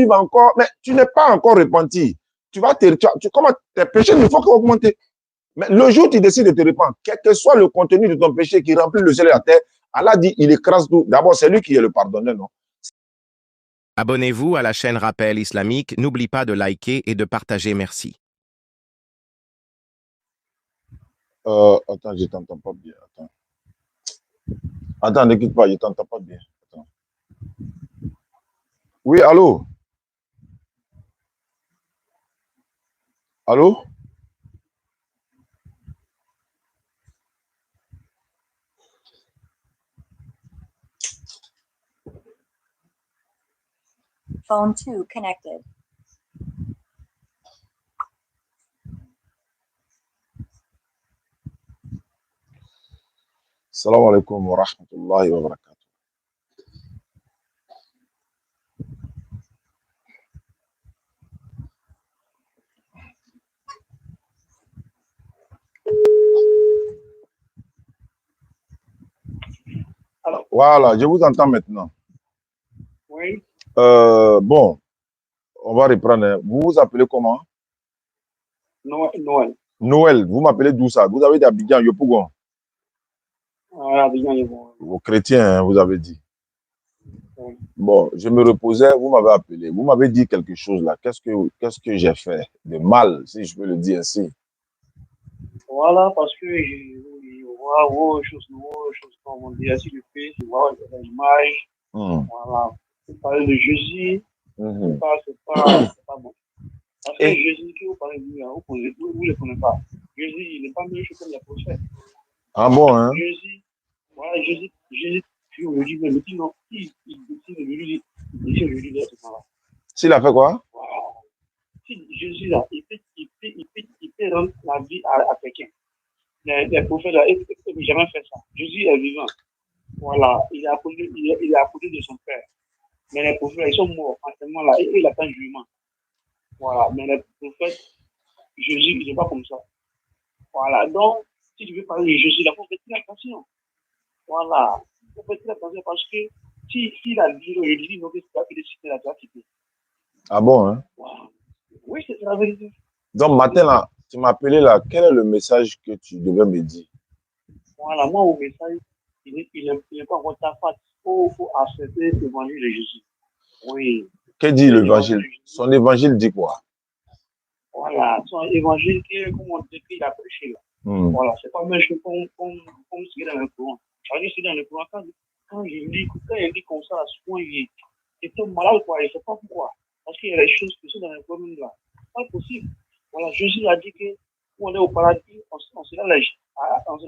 encore, mais tu n'es pas encore repenti. Comment tes péchés ne font qu'augmenter. Mais le jour où tu décides de te répandre, quel que soit le contenu de ton péché qui remplit le ciel et la terre, Allah dit, il écrase tout. D'abord, c'est lui qui est le pardonneur, non? Abonnez-vous à la chaîne Rappel Islamique. N'oublie pas de liker et de partager. Merci. Attends, je t'entends pas bien. Attends, ne quitte pas, je t'entends pas bien. Attends. Oui, allô? Allô? Phone 2 connected. Salam alaikum wa rahmatullahi wa barakatuh. Alors, voilà, je vous entends maintenant. Oui. Bon, on va reprendre. Vous vous appelez comment? Noël. Noël, vous m'appelez d'où ça? Vous avez d'Abidjan, Yopougon. Abidjan, Yopougon. Vos chrétiens, hein, vous avez dit. Oui. Bon, je me reposais, vous m'avez appelé. Vous m'avez dit quelque chose là. Qu'est-ce que j'ai fait de mal, si je peux le dire ainsi? Voilà, parce que je vois vos choses comme on dit, ainsi de fait, je vois l'image. Voilà. Vous parlez de Jésus. C'est pas bon. Parce que Jésus, qui vous parlez de lui, vous ne le connaissez pas. Jésus, il n'est pas mieux que comme les prophètes. Ah bon, hein? Jésus, voilà, Jésus, si on le dit, mais non, il décide de lui dire ce moment-là. S'il a fait quoi? Voilà. Si Jésus, là, il peut rendre la vie à quelqu'un. Les prophètes, là, ils ne peuvent jamais faire ça. Jésus est vivant. Voilà, il est à côté de son Père. Mais les prophètes, ils sont morts en ce moment-là, et il attend jugement. Voilà, mais les prophètes, Jésus, il n'est pas comme ça. Voilà, donc, si tu veux parler de Jésus, il faut faire très attention. Voilà, il faut faire très attention parce que s'il a dit, je dis, non, c'est pas qu'il décide la gratuité. Ah bon, hein? Voilà. Oui, c'est la vérité. Donc, matin, là, tu m'as appelé là, quel est le message que tu devais me dire? Voilà, moi, au message, il n'est pas encore ta face. Il faut accepter l'évangile de Jésus. Oui. Que dit l'évangile? Son évangile dit quoi? Voilà, son évangile qui est, comme on dit, qu'il a prêché là. Voilà, c'est pas même chose comme ce qui est dans le Coran. Je dis, c'est dans le Coran, quand il dit comme ça, souvent il tombe malade, quoi, il ne sait pas pourquoi. Parce qu'il y a des choses qui sont dans le Coran là. Pas possible. Voilà, Jésus a dit que quand on est au paradis, on sera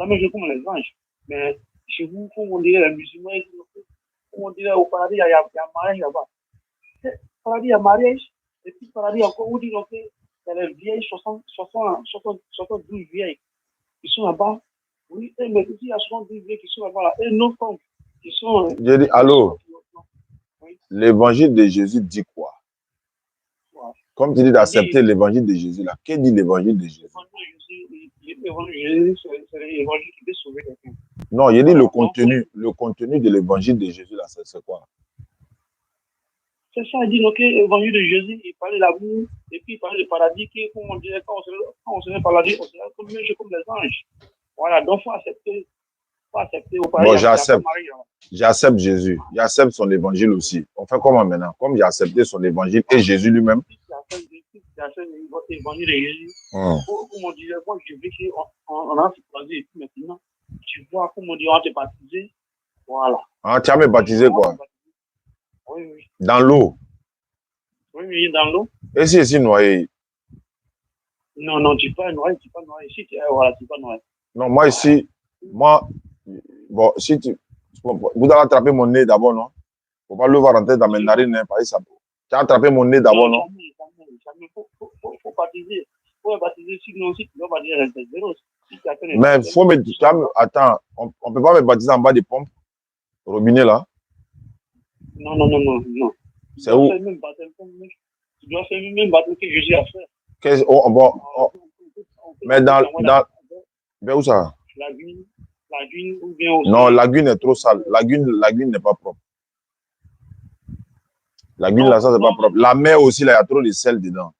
même chose comme les anges. Mais chez vous, comme on dirait les musulmans, comme on dirait au paradis, il y a mariage là-bas. Au paradis, il y a mariage, et puis au paradis, encore, on dit que il y a les vieilles, 72 vieilles qui sont là-bas. Oui, mais il y a 72 vieilles qui sont là-bas, et nos femmes qui sont. J'ai dit, allô? Oui. L'évangile de Jésus dit quoi? Ouais. Comme tu dis d'accepter l'évangile de Jésus, là, que dit l'évangile de Jésus? L'évangile de Jésus, c'est l'évangile qui peut sauver quelqu'un. Non, il dit le contenu de l'évangile de Jésus, là, c'est quoi? C'est ça, il dit, ok, l'évangile de Jésus, il parle de l'amour, et puis il parle du paradis, qui, comme on dirait, quand on serait paradis, on serait comme les anges. Voilà, donc il faut accepter au paradis. Bon, j'accepte Jésus, j'accepte son évangile aussi. On fait comment maintenant? Comme j'ai accepté son évangile et Jésus lui-même. J'accepte l'évangile de Jésus. Comme on dirait, moi, je veux qu'on a choisi, et puis maintenant, tu vois, comme on dirait, on te baptisé. Voilà. Ah, tu as me baptisé quoi? Oui, oui. Dans l'eau? Oui, dans l'eau. Et si c'est noyé? Non, tu n'es pas noyé, Si voilà, tu n'es pas noyé. Non, moi ici, bon, si vous allez attraper mon nez d'abord, non? Il ne faut pas le voir rentrer dans mes narines, hein, ça. Tu as attrapé mon nez d'abord, non? Il faut baptiser. Il faut baptiser, sinon, si tu dois baptiser, reste zéro. Mais il faut me... Attends, on ne peut pas me baptiser en bas des pompes, robinet là? Non. C'est où? Tu dois faire le même baptême que Jésus a fait. Mais mais où ça? Lagune ou bien aussi. Non, lagune est trop sale. Lagune n'est pas propre. Guine, là, ça, c'est pas propre. La mer aussi, là, il y a trop de sel dedans.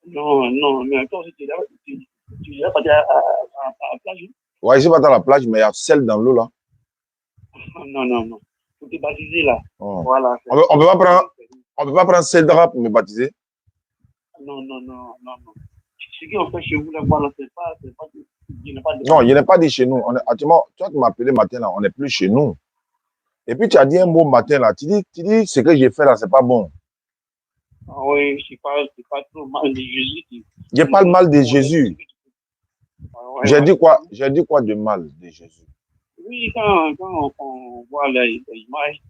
Non, mais encore, tu n'as pas dit à la plage. Ouais, je suis pas dans la plage, mais il y a sel dans l'eau, là. Non. Faut te baptiser, là. Oh. Voilà. On peut pas prendre sel drap pour me baptiser. Non. Ce qu'on fait chez vous, là, voilà, c'est pas, Non, il n'est pas dit chez nous. Actuellement, toi, tu m'as appelé matin, là, on n'est plus chez nous. Et puis, tu as dit un mot matin, là. Tu dis, ce que j'ai fait, là, c'est pas bon. Ah oui, c'est pas trop mal de Jésus. J'ai pas le mal de Jésus. Ouais, J'ai dit quoi? J'ai dit quoi de mal de Jésus? Oui, quand on voit l'image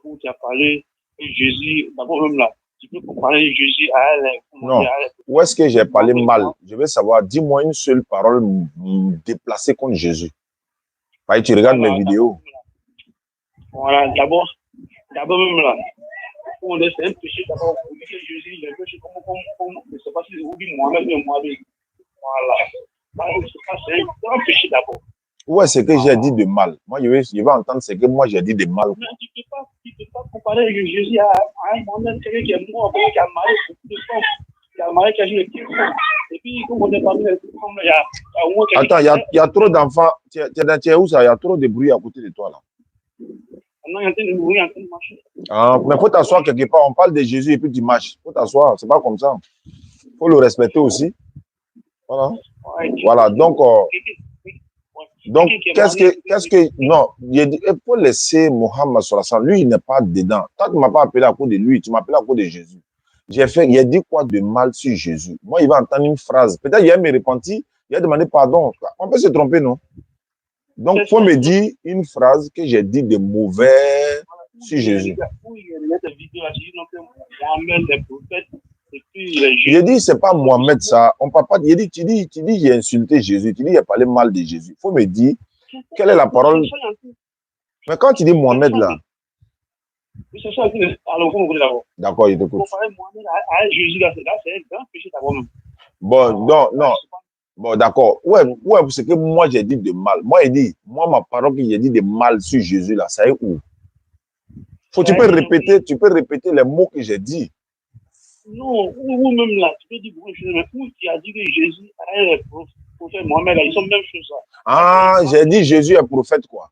où tu as parlé de Jésus, d'abord même là, tu peux comparer Jésus à elle. Non. Où est-ce que j'ai parlé mal? Je veux savoir, dis-moi une seule parole déplacée contre Jésus. Parce que tu regardes mes vidéos. Voilà, d'abord même là, on laisse un péché d'abord pour dire que Jésus, il est un péché comme, je ne sais pas si c'est Obi Mohamed ou Mohamed. Voilà. C'est un péché d'abord. Où est-ce que j'ai dit de mal? Moi, je vais entendre ce que moi j'ai dit de mal. Mais tu ne peux pas comparer Jésus à un Mohamed, quelqu'un qui est mort, qui a marié beaucoup de femmes, qui a marié quasi les femmes. Et puis, comme on est parmi les femmes, il y a au moins quelqu'un. Attends, il y a trop d'enfants. Tu es où ça? Il y a trop de bruit à côté de toi, là. Non, il y a un de bruit, en train de marcher. Ah, mais il faut t'asseoir quelque part. On parle de Jésus et puis tu marches. Il faut t'asseoir. C'est pas comme ça. Il faut le respecter aussi. Voilà. Ouais, Voilà. Donc, qu'est-ce que. Non, il faut laisser Mohammed Sallallahu. Lui, il n'est pas dedans. Toi, tu ne m'as pas appelé à cause de lui. Tu m'as appelé à cause de Jésus. Il a dit quoi de mal sur Jésus? Moi, il va entendre une phrase. Peut-être il a me repenti. Il a demandé pardon. On peut se tromper, non? Donc, il faut me dire une phrase que j'ai dit de mauvais sur Jésus. J'ai dit, c'est pas Mohamed ça. On parle pas. Tu dis, j'ai insulté Jésus. Tu dis, il a parlé mal de Jésus. Il faut me dire, quelle est la parole? Mais quand tu dis Mohamed là. D'accord, il t'écoute. Bon, non. Bon, d'accord. Ouais, c'est que moi, j'ai dit de mal. Moi, ma parole que j'ai dit de mal sur Jésus, là, ça est où? Tu peux répéter les mots que j'ai dit. Non, ou même là, tu peux dire beaucoup de choses, mais où tu as dit que Jésus est prophète Mohamed, ils sont même choses. Ah, j'ai dit Jésus est prophète, quoi.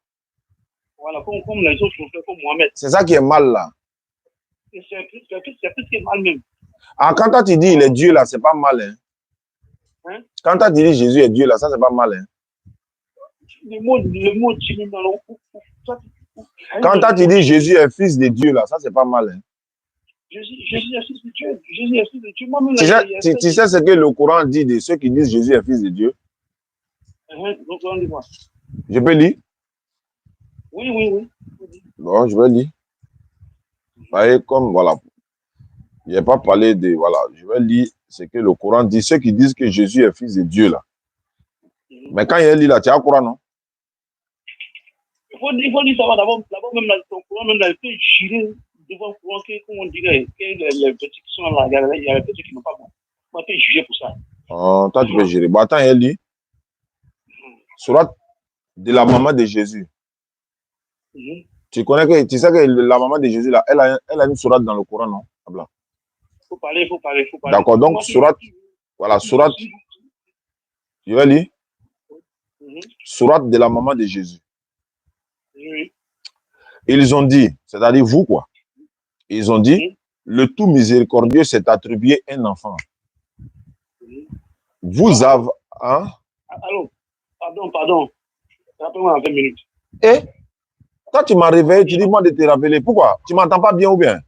Voilà, comme les autres prophètes, comme Mohamed. C'est ça qui est mal, là. C'est plus que mal même. Ah, quand toi, tu dis il est Dieu, là, c'est pas mal, hein? Quand tu dis Jésus est Dieu, là, ça, c'est pas mal. Hein? Le mot Dieu, quand tu dis Jésus est fils de Dieu, là, ça, c'est pas mal. Hein? Jésus est fils de Dieu. Jésus est fils de Dieu. Moi-même, tu sais ce que le Coran dit de ceux qui disent Jésus est fils de Dieu? Je peux lire? Oui. Bon, je vais lire. Voyez, comme, voilà. Il n'y a pas parlé de, voilà, je vais lire ce que le Coran dit, ceux qui disent que Jésus est fils de Dieu, là. Mais quand il lit là, tu as le Coran, non? Il faut dire ça d'abord, même là, ton Coran, même là, il peut girer devant le Coran, comme on dirait, que les petits qui sont là, il y a les petits qui n'ont pas bon. On peut juger pour ça. Oh, toi, tu peux gérer. Bon, attends, il lit. Sourate de la maman de Jésus. Tu sais que la maman de Jésus, là, elle a une sourate dans le Coran, non? Faut parler. D'accord, donc sourate, voilà, sourate, je vais lire. Sourate de la maman de Jésus. Ils ont dit, c'est-à-dire vous, quoi. Ils ont dit, le tout miséricordieux s'est attribué un enfant. Vous avez, hein? Allô, pardon. Rappelle-moi en 20 minutes. Et toi, tu m'as réveillé, tu dis moi de te rappeler. Pourquoi? Tu m'entends pas bien ou bien?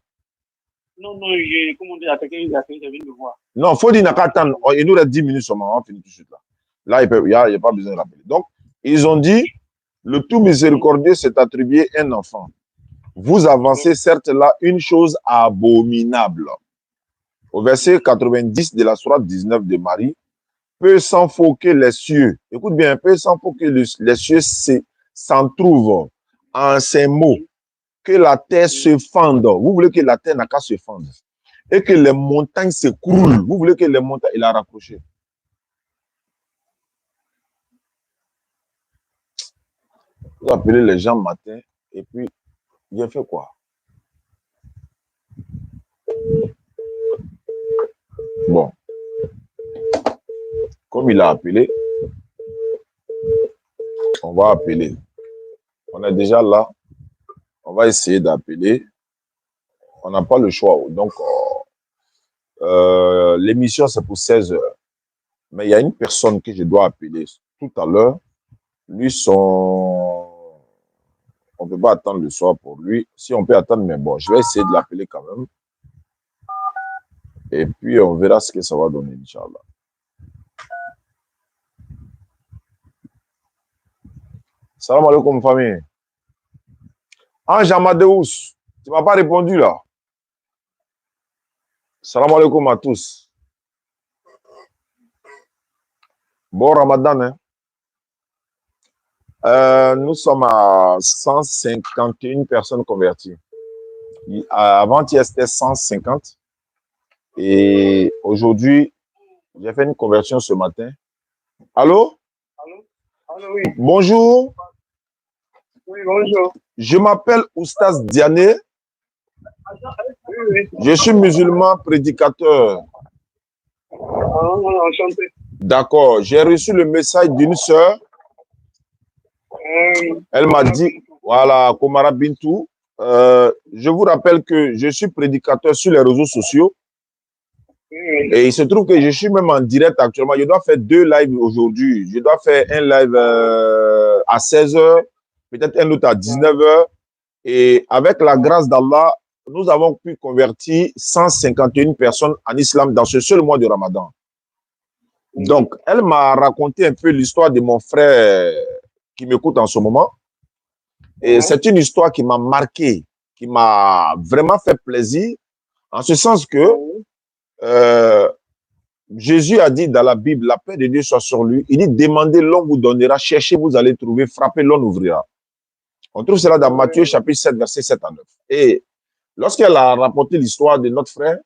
Non, j'ai commandé à quelqu'un qui vient me voir. Non, il faut dire qu'à attendre. Il nous reste 10 minutes seulement, on finit tout de suite là. Là, il n'y a pas besoin de rappeler. Donc, ils ont dit, le tout miséricordieux s'est attribué un enfant. Vous avancez certes là une chose abominable. Au verset 90 de la sourate 19 de Marie, peu s'en faut que les cieux, écoute bien, peu s'en faut que les cieux s'en trouvent en ces mots, que la terre se fende. Vous voulez que la terre n'a qu'à se fendre. Et que les montagnes s'écroulent. Vous voulez que les montagnes... Il a rapproché. Vous appelez les gens matin et puis, il a fait quoi? Bon. Comme il a appelé, on va appeler. On est déjà là. On va essayer d'appeler. On n'a pas le choix. Donc, l'émission, c'est pour 16 heures. Mais il y a une personne que je dois appeler tout à l'heure. Lui, on ne peut pas attendre le soir pour lui. Si on peut attendre, mais bon, je vais essayer de l'appeler quand même. Et puis, on verra ce que ça va donner, Inch'Allah. Salam alaikum, famille. Ange Amadeus, tu ne m'as pas répondu là. Salam alaikum à tous. Bon Ramadan, hein? Nous sommes à 151 personnes converties. Avant, il y avait 150. Et aujourd'hui, j'ai fait une conversion ce matin. Allô? Allô, oui. Bonjour. Oui, bonjour. Je m'appelle Oustaz Diané. Oui. Je suis musulman prédicateur. Enchanté. D'accord. J'ai reçu le message d'une sœur. Elle m'a dit, voilà, Komara Bintou, je vous rappelle que je suis prédicateur sur les réseaux sociaux. Et il se trouve que je suis même en direct actuellement. Je dois faire 2 lives aujourd'hui. Je dois faire un live à 16 heures, peut-être un autre à 19 heures. Et avec la grâce d'Allah, nous avons pu convertir 151 personnes en islam dans ce seul mois de Ramadan. Donc, elle m'a raconté un peu l'histoire de mon frère qui m'écoute en ce moment. Et c'est une histoire qui m'a marqué, qui m'a vraiment fait plaisir, en ce sens que Jésus a dit dans la Bible, la paix de Dieu soit sur lui. Il dit, demandez, l'on vous donnera, cherchez, vous allez trouver, frappez, l'on ouvrira. On trouve cela dans Matthieu chapitre 7, verset 7 à 9. Et lorsqu'elle a rapporté l'histoire de notre frère,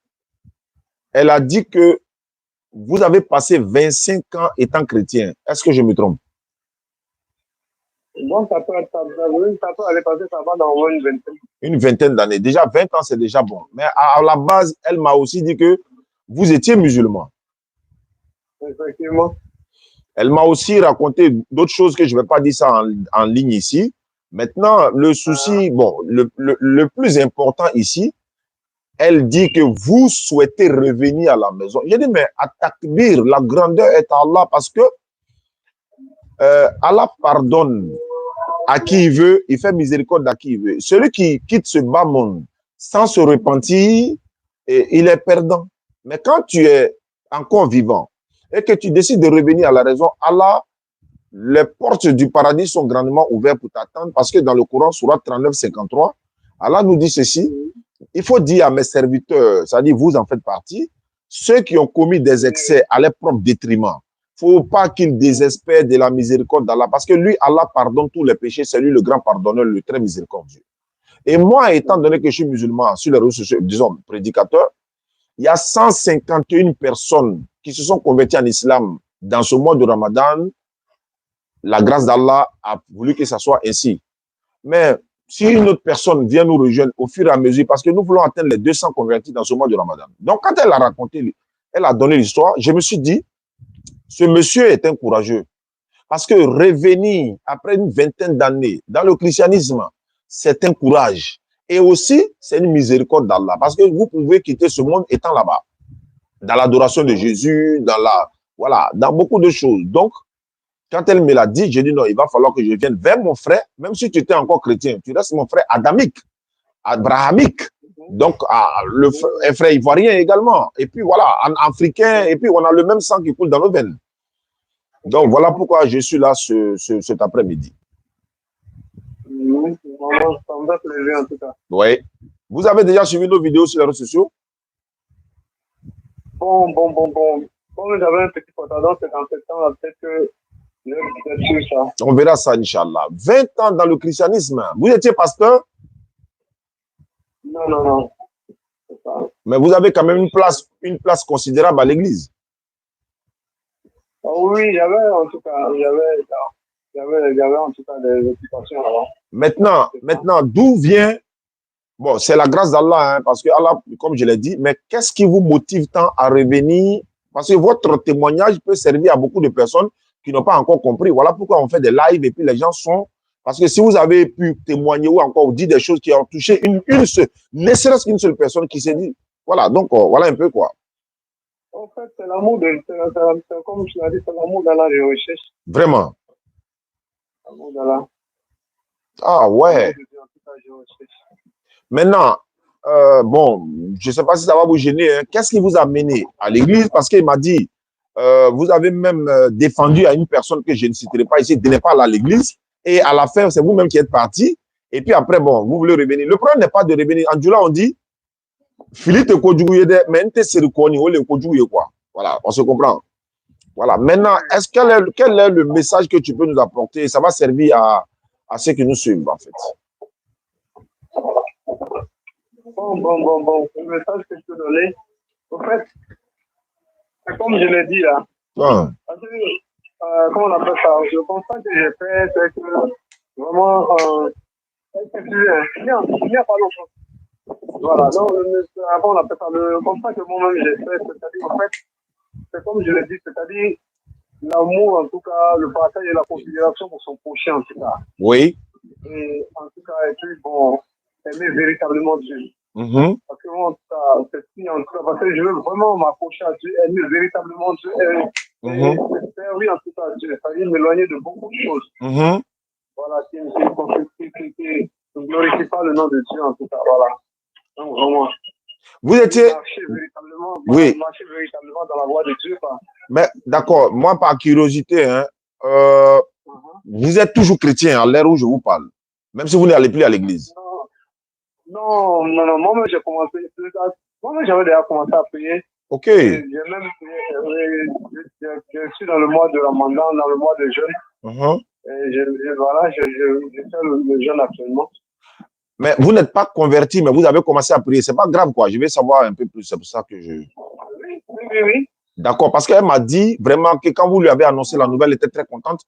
elle a dit que vous avez passé 25 ans étant chrétien. Est-ce que je me trompe? Bon, ça peut aller passer ça va dans une vingtaine. Une vingtaine d'années. Déjà, 20 ans, c'est déjà bon. Mais à la base, elle m'a aussi dit que vous étiez musulman. Effectivement. Elle m'a aussi raconté d'autres choses que je ne vais pas dire ça en ligne ici. Maintenant, le souci, bon, le plus important ici, elle dit que vous souhaitez revenir à la maison. J'ai dit, mais à takbir, la grandeur est à Allah parce que Allah pardonne à qui il veut, il fait miséricorde à qui il veut. Celui qui quitte ce bas monde sans se repentir, il est perdant. Mais quand tu es encore vivant et que tu décides de revenir à la raison, Allah, les portes du paradis sont grandement ouvertes pour t'attendre parce que dans le Coran, Surat 39, 53, Allah nous dit ceci, il faut dire à mes serviteurs, c'est-à-dire vous en faites partie, ceux qui ont commis des excès à leur propre détriment, il ne faut pas qu'ils désespèrent de la miséricorde d'Allah parce que lui, Allah pardonne tous les péchés, c'est lui le grand pardonneur, le très miséricordieux. Et moi, étant donné que je suis musulman, sur les réseaux sociaux, disons prédicateur, il y a 151 personnes qui se sont converties en islam dans ce mois de Ramadan. La grâce d'Allah a voulu que ça soit ainsi. Mais si une autre personne vient nous rejoindre au fur et à mesure, parce que nous voulons atteindre les 200 convertis dans ce mois de Ramadan. Donc, quand elle a raconté, elle a donné l'histoire, je me suis dit, ce monsieur est un courageux. Parce que revenir après une vingtaine d'années dans le christianisme, c'est un courage. Et aussi, c'est une miséricorde d'Allah. Parce que vous pouvez quitter ce monde étant là-bas. Dans l'adoration de Jésus, dans beaucoup de choses. Donc, quand elle me l'a dit, j'ai dit non, il va falloir que je vienne vers mon frère, même si tu étais encore chrétien, tu restes mon frère adamique, abrahamique. Donc, un frère ivoirien également. Et puis voilà, en africain, et puis on a le même sang qui coule dans nos veines. Donc, voilà pourquoi je suis là cet après-midi. Oui, ça me fait plaisir en tout cas. Oui. Vous avez déjà suivi nos vidéos sur les réseaux sociaux? Bon. Comme j'avais un petit portador, c'est en septembre, peut-être que je vais peut-être suivre ça. On verra ça, Inch'Allah. 20 ans dans le christianisme. Vous étiez pasteur? Non. C'est ça. Mais vous avez quand même une place considérable à l'église. Oui, il y avait en tout cas, il y avait en tout cas des occupations avant. Maintenant, d'où vient Bon, c'est la grâce d'Allah, hein, parce que Allah, comme je l'ai dit, mais qu'est-ce qui vous motive tant à revenir? Parce que votre témoignage peut servir à beaucoup de personnes qui n'ont pas encore compris. Voilà pourquoi on fait des lives et puis les gens sont... Parce que si vous avez pu témoigner ou encore dire des choses qui ont touché une seule, ne serait-ce qu'une seule personne qui s'est dit, voilà, donc voilà un peu quoi. En fait, c'est l'amour comme tu l'as dit, c'est l'amour d'Allah, je recherche. Vraiment. L'amour d'Allah. Ah ouais. Maintenant, bon, je ne sais pas si ça va vous gêner. Hein. Qu'est-ce qui vous a mené à l'église? Parce qu'il m'a dit, vous avez même défendu à une personne que je ne citerai pas ici de ne pas aller à l'église. Et à la fin, c'est vous-même qui êtes parti. Et puis après, bon, vous voulez revenir. Le problème n'est pas de revenir. En Djoula, on dit, Philippe mais quoi. Voilà, on se comprend. Voilà. Maintenant, quel est le message que tu peux nous apporter? Ça va servir à ceux qui nous suivent, en fait. Bon. Le message que je peux donner, en fait, c'est comme je l'ai dit là. Parce que, comment on appelle ça? Le constat que j'ai fait, c'est que vraiment, il n'y a pas longtemps. Voilà, donc, avant, on appelle ça le constat que moi-même j'ai fait, c'est-à-dire, en fait, c'est comme je l'ai dit, c'est-à-dire l'amour, en tout cas, le partage et la considération pour son prochain, en tout cas. Oui. Et en tout cas, et puis, bon, aimer véritablement Dieu. Parce que moi, c'est si, en tout cas, parce que je veux vraiment m'approcher à Dieu, aimer véritablement Dieu, et servir en tout cas à Dieu, c'est-à-dire m'éloigner de beaucoup de choses. Voilà, qui ne glorifie pas le nom de Dieu, en tout cas, voilà. Donc, vraiment. Vous étiez... Marcher véritablement, marcher véritablement dans la voie de Dieu, quoi. Mais d'accord, moi, par curiosité, hein, vous êtes toujours chrétien à l'heure où je vous parle, même si vous n'allez plus à l'église. Non, moi-même, j'ai commencé, moi-même, j'avais déjà commencé à prier. Ok. J'ai même je suis dans le mois de Ramadan, dans le mois de jeûne. Et voilà, je fais le jeûne actuellement. Mais vous n'êtes pas converti, mais vous avez commencé à prier. C'est pas grave, quoi. Je vais savoir un peu plus. C'est pour ça que je... Oui. D'accord, parce qu'elle m'a dit vraiment que quand vous lui avez annoncé la nouvelle, elle était très contente.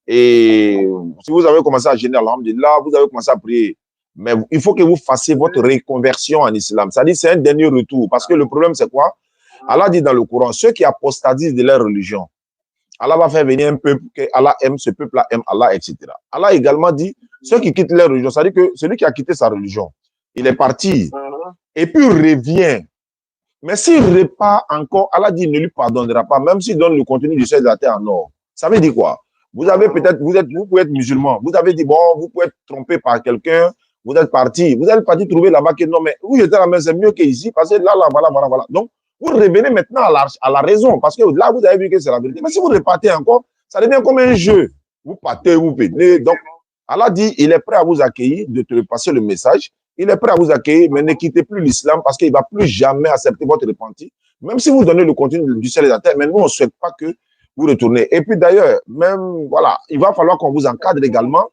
Et si vous avez commencé à gêner, alhamdulillah, vous avez commencé à prier. Mais il faut que vous fassiez votre reconversion en islam. C'est-à-dire, c'est un dernier retour. Parce que le problème, c'est quoi? Allah dit dans le Coran, ceux qui apostatisent de leur religion, Allah va faire venir un peuple que Allah aime, ce peuple-là aime Allah, etc. Allah également dit, ceux qui quittent leur religion, c'est-à-dire que celui qui a quitté sa religion, il est parti, et puis revient. Mais s'il repart encore, Allah dit, il ne lui pardonnera pas, même s'il donne le contenu du ciel de la terre en or. Ça veut dire quoi? Vous avez peut-être, vous pouvez être musulman, vous avez dit, bon, vous pouvez être trompé par quelqu'un, vous êtes parti trouver là-bas que non, mais où j'étais là-bas, c'est mieux qu'ici, parce que là, voilà. Donc, vous revenez maintenant à la raison, parce que là, vous avez vu que c'est la vérité. Mais si vous repartez encore, ça devient comme un jeu. Vous partez, vous venez. Donc, Allah dit, il est prêt à vous accueillir, de te passer le message. Il est prêt à vous accueillir, mais ne quittez plus l'islam parce qu'il ne va plus jamais accepter votre repenti. Même si vous donnez le contenu du ciel et de la terre, mais nous, on ne souhaite pas que vous retournez. Et puis d'ailleurs, même, voilà, il va falloir qu'on vous encadre également.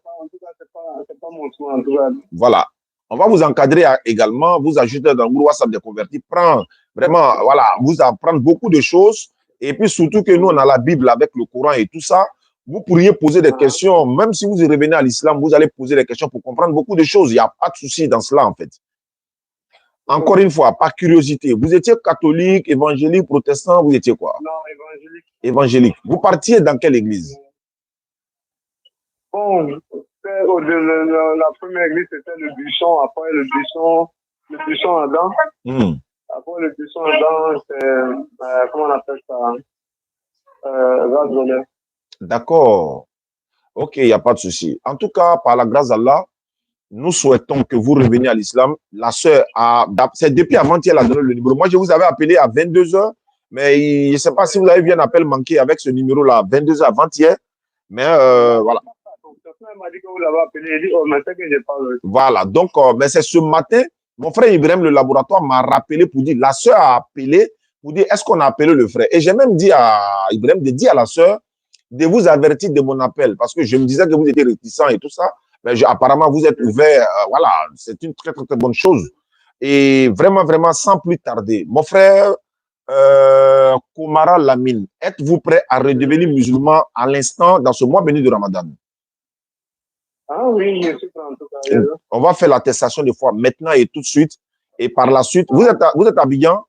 Voilà. On va vous encadrer également, vous ajouter dans le groupe WhatsApp des convertis, prendre vraiment, voilà, vous apprendre beaucoup de choses. Et puis surtout que nous, on a la Bible avec le Coran et tout ça. Vous pourriez poser des questions, même si vous revenez à l'islam, vous allez poser des questions pour comprendre beaucoup de choses. Il n'y a pas de souci dans cela, en fait. Encore une fois, par curiosité, vous étiez catholique, évangélique, protestant, vous étiez quoi? Non, évangélique. Évangélique. Vous partiez dans quelle église? Bon, la première église, c'était le buisson. Après, le buisson Adam. Après, le buisson Adam, c'est, comment on appelle ça? Grâce d'honneur. D'accord. Ok, il n'y a pas de souci. En tout cas, par la grâce d'Allah, nous souhaitons que vous reveniez à l'islam. La sœur c'est depuis avant-hier, elle a donné le numéro. Moi, je vous avais appelé à 22 h, mais je ne sais pas si vous avez vu un appel manqué avec ce numéro-là, 22 h avant-hier. Mais voilà. Voilà, donc, mais c'est ce matin, mon frère Ibrahim, le laboratoire, m'a rappelé pour dire, la sœur a appelé pour dire, est-ce qu'on a appelé le frère? Et j'ai même dit à Ibrahim de dire à la sœur de vous avertir de mon appel, parce que je me disais que vous étiez réticent et tout ça. Mais apparemment, vous êtes ouvert. Voilà, c'est une très, très, très bonne chose. Et vraiment, vraiment, sans plus tarder, mon frère Koumara Lamine, êtes-vous prêt à redevenir musulman à l'instant dans ce mois béni de Ramadan? Ah oui, je suis prêt en tout cas. On va faire l'attestation de foi maintenant et tout de suite. Et par la suite, vous êtes à Abidjan?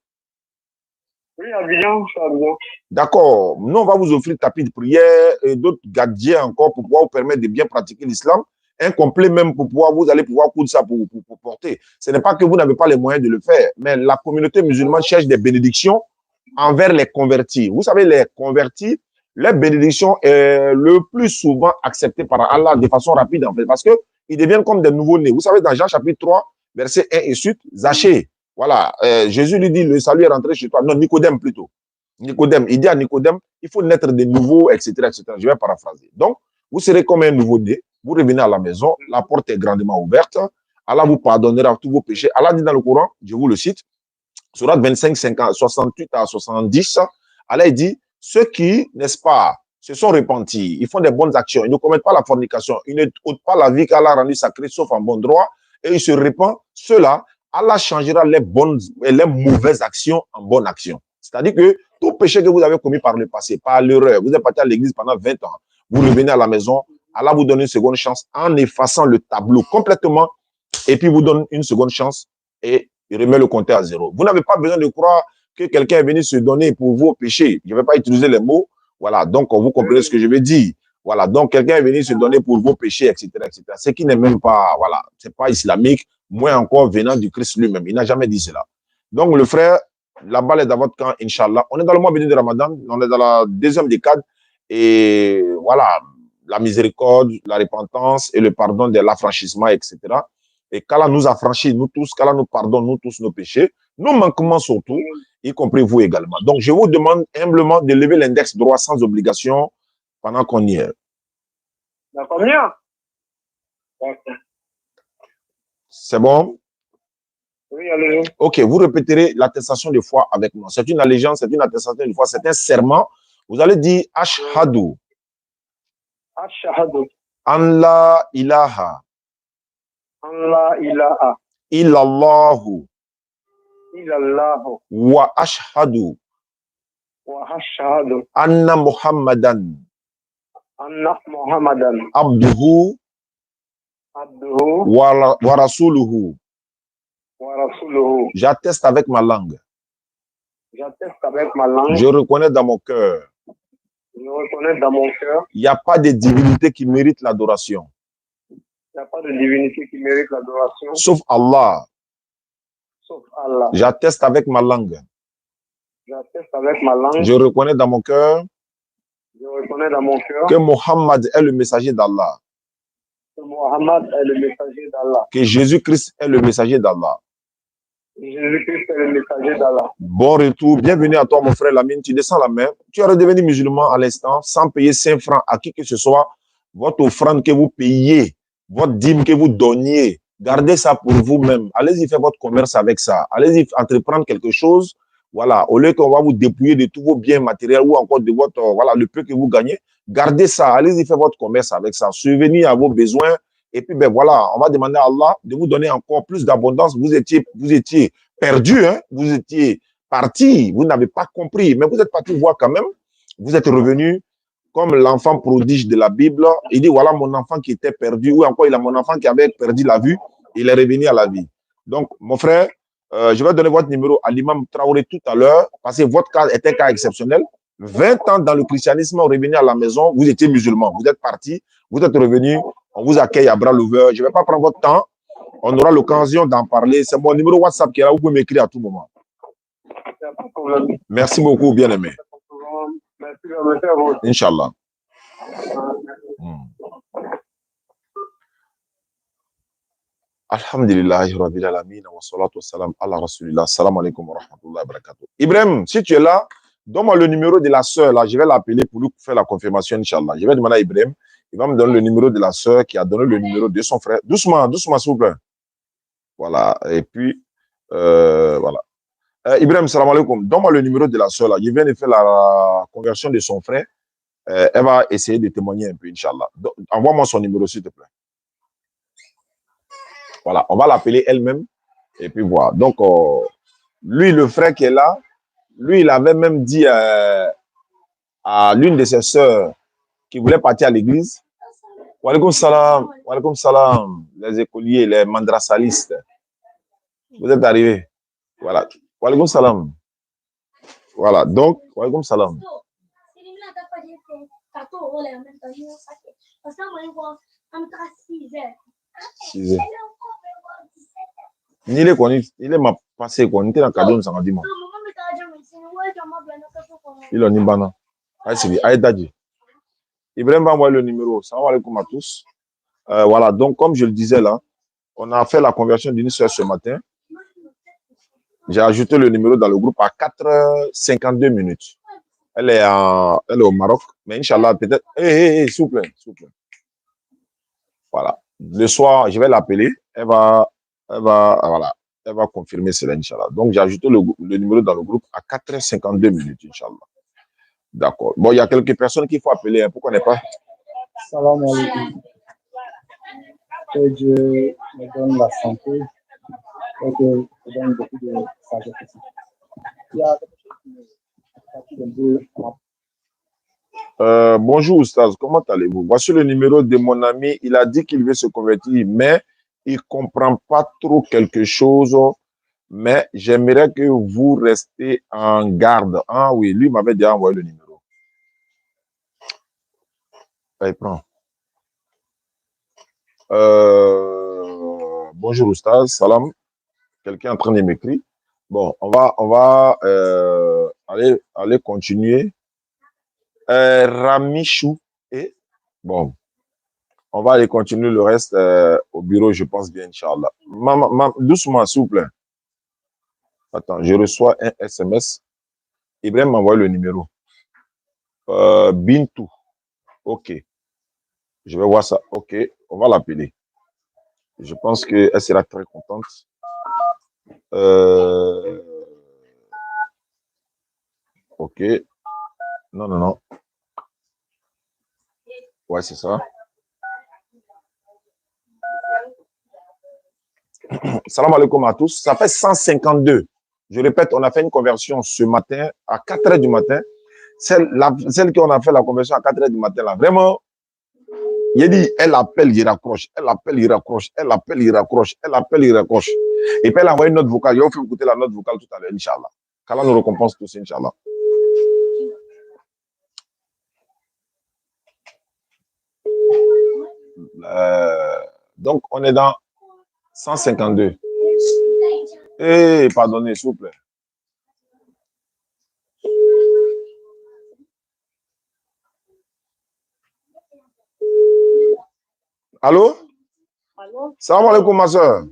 Oui, Abidjan, je suis à Abidjan. D'accord. Nous, on va vous offrir tapis de prière et d'autres gadgets encore pour pouvoir vous permettre de bien pratiquer l'islam. Un complet même pour pouvoir, vous allez pouvoir coudre ça pour porter. Ce n'est pas que vous n'avez pas les moyens de le faire, mais la communauté musulmane cherche des bénédictions envers les convertis. Vous savez, les convertis, les bénédictions est le plus souvent acceptées par Allah de façon rapide, en fait, parce qu'ils deviennent comme des nouveaux-nés. Vous savez, dans Jean chapitre 3, verset 1 et suite, Zachée, voilà, Jésus lui dit, le salut est rentré chez toi. Non, Nicodème plutôt. Nicodème, il dit à Nicodème, il faut naître de nouveau, etc., etc. Je vais paraphraser. Donc, vous serez comme un nouveau-né, vous revenez à la maison, la porte est grandement ouverte, Allah vous pardonnera tous vos péchés. Allah dit dans le Coran, je vous le cite, Sourate 25, 50, 68 à 70, Allah dit, ceux qui, n'est-ce pas, se sont repentis, ils font des bonnes actions, ils ne commettent pas la fornication, ils ne ôtent pas la vie qu'Allah a rendue sacrée, sauf en bon droit, et ils se répandent, ceux-là, Allah changera les bonnes et les mauvaises actions en bonnes actions. C'est-à-dire que tout péché que vous avez commis par le passé, par l'erreur, vous êtes parti à l'église pendant 20 ans, vous revenez à la maison, Allah vous donne une seconde chance en effaçant le tableau complètement, et puis vous donne une seconde chance, et il remet le compteur à zéro. Vous n'avez pas besoin de croire que quelqu'un est venu se donner pour vos péchés. Je ne vais pas utiliser les mots. Voilà, donc vous comprenez ce que je veux dire. Voilà, donc quelqu'un est venu se donner pour vos péchés, etc., etc. Ce qui n'est même pas, voilà, c'est pas islamique, moins encore venant du Christ lui-même. Il n'a jamais dit cela. Donc le frère, la balle est dans votre camp, Inch'Allah. On est dans le mois béni de Ramadan, on est dans la deuxième décade, et voilà, la miséricorde, la repentance et le pardon de l'affranchissement, etc. Et qu'Allah nous affranchit, nous tous, qu'Allah nous pardonne, nous tous, nos péchés, nos manquements surtout, y compris vous également. Donc, je vous demande humblement de lever l'index droit sans obligation pendant qu'on y est. D'accord, bien. C'est bon? Oui, allez. Ok, vous répéterez l'attestation de foi avec moi. C'est une allégeance, c'est une attestation de foi, c'est un serment. Vous allez dire Ashhadu. Ashhadu. An la ilaha. An la ilaha. Illallahu. Illallahu. Wa ashhadu. Wa ashhadu. Anna Muhammadan. Anna Muhammadan. Abduhu. Abduhu. Wa rasuluhu. Wa rasuluhu. J'atteste avec ma langue. J'atteste avec ma langue. Je reconnais dans mon cœur. Je reconnais dans mon cœur. Il n'y a pas de divinité qui mérite l'adoration. Il n'y a pas de divinité qui mérite l'adoration. Sauf Allah. Sauf Allah. J'atteste avec ma langue. J'atteste avec ma langue. Je reconnais dans mon cœur. Je reconnais dans mon cœur. Que Mohammed est le messager d'Allah. Que Mohammed est le messager d'Allah. Que Jésus-Christ est le messager d'Allah. Jésus-Christ est le messager d'Allah. Bon retour. Bienvenue à toi, mon frère Lamine. Tu descends la main. Tu es redevenu musulman à l'instant sans payer 5 francs à qui que ce soit. Votre offrande que vous payez, votre dîme que vous donniez, gardez ça pour vous-même. Allez-y faire votre commerce avec ça. Allez-y entreprendre quelque chose. Voilà. Au lieu qu'on va vous dépouiller de tous vos biens matériels ou encore de votre, voilà, le peu que vous gagnez, gardez ça. Allez-y faire votre commerce avec ça. Subvenir à vos besoins. Et puis, ben voilà, on va demander à Allah de vous donner encore plus d'abondance. Vous étiez perdu, hein? Vous étiez parti, vous n'avez pas compris, mais vous êtes parti voir quand même. Vous êtes revenu comme l'enfant prodige de la Bible. Il dit, voilà mon enfant qui était perdu, ou encore il a mon enfant qui avait perdu la vue, il est revenu à la vie. Donc, mon frère, je vais donner votre numéro à l'imam Traoré tout à l'heure, parce que votre cas est un cas exceptionnel. 20 ans dans le christianisme, revenu à la maison, vous étiez musulman, vous êtes parti, vous êtes revenu, on vous accueille à bras ouverts. Je ne vais pas prendre votre temps, on aura l'occasion d'en parler. C'est mon numéro WhatsApp qui est là, vous pouvez m'écrire à tout moment. Merci beaucoup, bien-aimé. Merci à vous. Inch'Allah. Alhamdulillahi Rabbil Alamin wa salatu wa salam ala Rasulillah. Salam alaikum wa rahmatullahi wa barakatuh. Ibrahim, si tu es là, donne-moi le numéro de la sœur, là, je vais l'appeler pour lui faire la confirmation, Inch'Allah. Je vais demander à Ibrahim, il va me donner le numéro de la sœur qui a donné le numéro de son frère. Doucement, doucement, s'il vous plaît. Voilà, et puis, voilà. Ibrahim, salam alaikum. Donne-moi le numéro de la sœur, là. Je viens de faire la conversion de son frère. Elle va essayer de témoigner un peu, Inch'Allah. Envoie-moi son numéro, s'il te plaît. Voilà, on va l'appeler elle-même. Et puis voilà. Donc, lui, le frère qui est là, lui, il avait même dit à l'une de ses sœurs qui voulait partir à l'église, Walaikum salam, les écoliers, les mandrasalistes. Vous êtes arrivés. Voilà. Walaikum salam. Voilà, donc, walaikum salam. Six heures. Ni il est ma passé quoi, ni dans le cadeau, nous avons dit. Il en est bana. Aïe, Dadji. Ibrahim va envoyer le numéro. Salam alaikum à tous. Voilà, donc, comme je le disais là, on a fait la conversion d'une soeur ce matin. J'ai ajouté le numéro dans le groupe à 4h52 minutes. Elle est au Maroc, mais Inch'Allah, peut-être. S'il vous plaît, s'il vous plaît. Voilà. Le soir, je vais l'appeler. Elle va confirmer cela, Inch'Allah. Donc, j'ai ajouté le numéro dans le groupe à 4h52 minutes, Inch'Allah. D'accord. Bon, il y a quelques personnes qu'il faut appeler. Hein. Pourquoi n'est pas? Salam alaikum. Que Dieu me donne la santé et que me donne beaucoup de sagesse. Il y a quelque chose qui me fait bonjour Oustaz, comment allez-vous? Voici le numéro de mon ami. Il a dit qu'il veut se convertir, mais il ne comprend pas trop quelque chose. Mais j'aimerais que vous restez en garde. Ah oui, lui m'avait déjà envoyé le numéro. Allez, prends. Bonjour Oustaz, salam. Quelqu'un est en train de m'écrire. Bon, on va aller continuer. Ramichou et bon, on va aller continuer le reste au bureau, je pense bien, Inch'Allah. Doucement, s'il vous plaît. Attends, je reçois un SMS. Ibrahim m'envoie le numéro. Bintou. Ok. Je vais voir ça. Ok, on va l'appeler. Je pense qu'elle sera très contente. Ok. Non. Ouais, c'est ça. Salam alaikum à tous. Ça fait 152. Je répète, on a fait une conversion ce matin à 4h du matin. Celle qu'on a fait la conversion à 4h du matin, là, vraiment, il a dit, elle appelle, il raccroche. Elle appelle, il raccroche. Elle appelle, il raccroche. Elle appelle, il raccroche. Et puis elle a envoyé une note vocale. Il a fait écouter la note vocale tout à l'heure, Inch'Allah. Qu'Allah nous récompense tous, Inch'Allah. Donc, on est dans 152. Pardonnez, s'il vous plaît. Allô? Allô? Salam alaikum, ma soeur.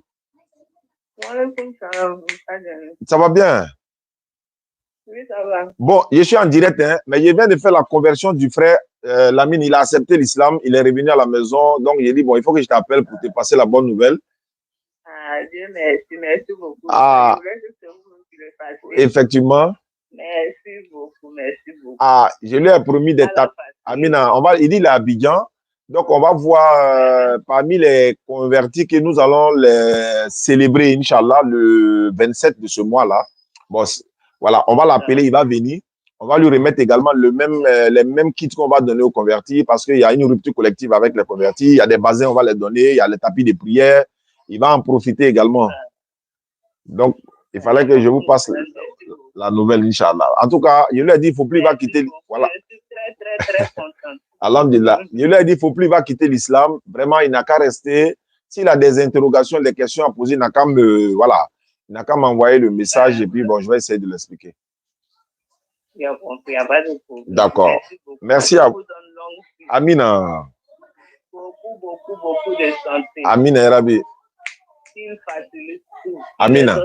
Ça va bien? Oui, ça va. Bon, je suis en direct, hein, mais je viens de faire la conversion du frère Lamine. Il a accepté l'islam, il est revenu à la maison. Donc, j'ai dit, bon, il faut que je t'appelle pour te passer la bonne nouvelle. Ah, Dieu merci beaucoup. Ah, effectivement. Merci beaucoup. Ah, je lui ai promis d'être Amina. Il dit il est à Abidjan. Donc, on va voir parmi les convertis que nous allons les célébrer, Inch'Allah, le 27 de ce mois-là. Bon, voilà, on va l'appeler, il va venir. On va lui remettre également les mêmes kits qu'on va donner aux convertis parce qu'il y a une rupture collective avec les convertis. Il y a des bassins, on va les donner. Il y a les tapis de prière. Il va en profiter également. Donc, il fallait que je vous passe la nouvelle, Inch'Allah. En tout cas, je lui ai dit, il ne faut plus, il va quitter. Voilà. Je suis très contente. Alhamdulillah. Je lui ai dit, il ne faut plus, il va quitter l'islam. Vraiment, il n'a qu'à rester. S'il a des interrogations, des questions à poser, il n'a qu'à m'envoyer le message et puis, bon, je vais essayer de l'expliquer. Il n'y a pas de problème. D'accord. Merci à vous. Amina. Beaucoup de santé. Amina Erabi. Il facilite tout. Amina.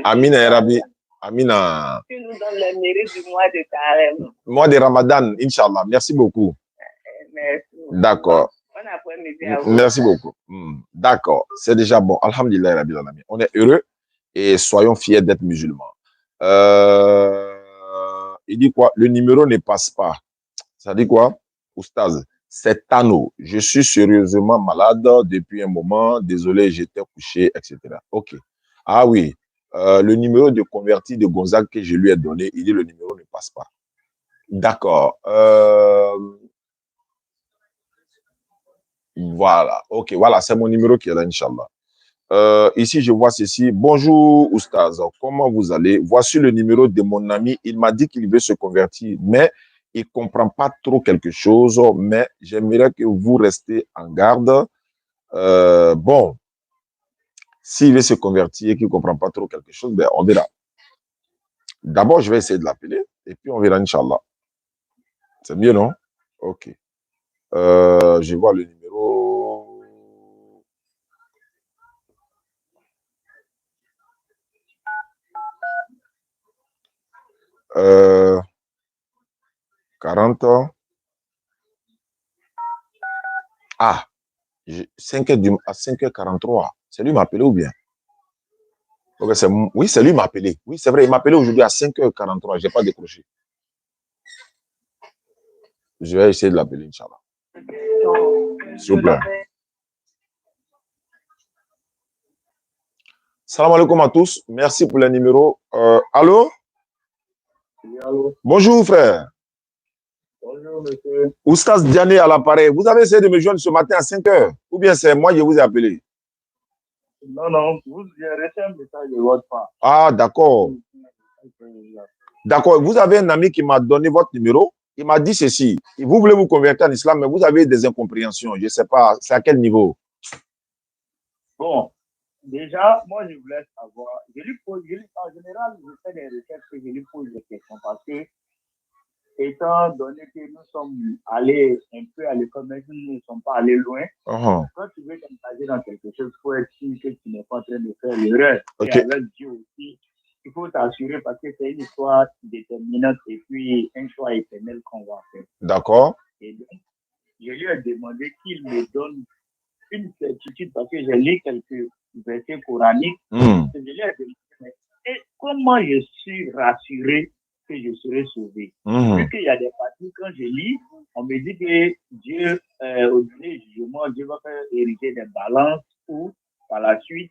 Amina Erabi. Amina. Tu nous donnes le mérite du mois de carême. Mois de Ramadan, Inch'Allah. Merci beaucoup. Merci. D'accord. Bon après-midi à vous. Merci beaucoup. D'accord. C'est déjà bon. Alhamdulillah, Rabbil Alamin. On est heureux et soyons fiers d'être musulmans. Il dit quoi? Le numéro ne passe pas. Ça dit quoi? Oustaz, c'est Tano. Je suis sérieusement malade depuis un moment. Désolé, j'étais couché, etc. OK. Ah oui. Le numéro de converti de Gonzague que je lui ai donné, il dit le numéro ne passe pas. D'accord. Voilà, ok, voilà, c'est mon numéro qui est là, Inch'Allah. Ici, je vois ceci. Bonjour, Oustaz. Comment vous allez? Voici le numéro de mon ami. Il m'a dit qu'il veut se convertir, mais il ne comprend pas trop quelque chose. Mais j'aimerais que vous restez en garde. Bon, s'il veut se convertir et qu'il ne comprend pas trop quelque chose, ben, on verra. D'abord, je vais essayer de l'appeler et puis on verra, Inch'Allah. C'est mieux, non? Ok. Je vois le numéro. 40 ans. Ah, 5h à 5h43. C'est lui qui m'a appelé ou bien? Okay, oui, c'est lui qui m'a appelé. Oui, c'est vrai, il m'a appelé aujourd'hui à 5h43. Je n'ai pas décroché. Je vais essayer de l'appeler, Inch'Allah. S'il vous plaît. Salam alaikum à tous. Merci pour le numéro. Allô? Oui, allô? Bonjour, frère. Bonjour, monsieur. Oustaz Diané à l'appareil. Vous avez essayé de me joindre ce matin à 5h? Ou bien c'est moi qui vous ai appelé? Non, non, j'ai reçu un message de votre part. Ah, d'accord. D'accord. Vous avez un ami qui m'a donné votre numéro. Il m'a dit ceci. Vous voulez vous convertir en islam, mais vous avez des incompréhensions. Je ne sais pas. C'est à quel niveau? Bon, déjà, moi, je voulais savoir. En général, je fais des recherches et je lui pose des questions parce que, étant donné que nous sommes allés un peu à l'école, mais nous ne sommes pas allés loin, quand tu veux t'engager dans quelque chose, il faut être sûr que tu n'es pas en train de faire l'erreur. Okay. Et avec Dieu aussi, il faut t'assurer parce que c'est une histoire déterminante et puis un choix éternel qu'on va faire. D'accord. Et donc, je lui ai demandé qu'il me donne une certitude parce que j'ai lu quelques versets coraniques. Je lui ai demandé, et comment je suis rassuré que je serai sauvé? Vu qu'il y a des parties, quand je lis, on me dit que Dieu, au dernier jugement, Dieu va faire hériter des balances ou par la suite,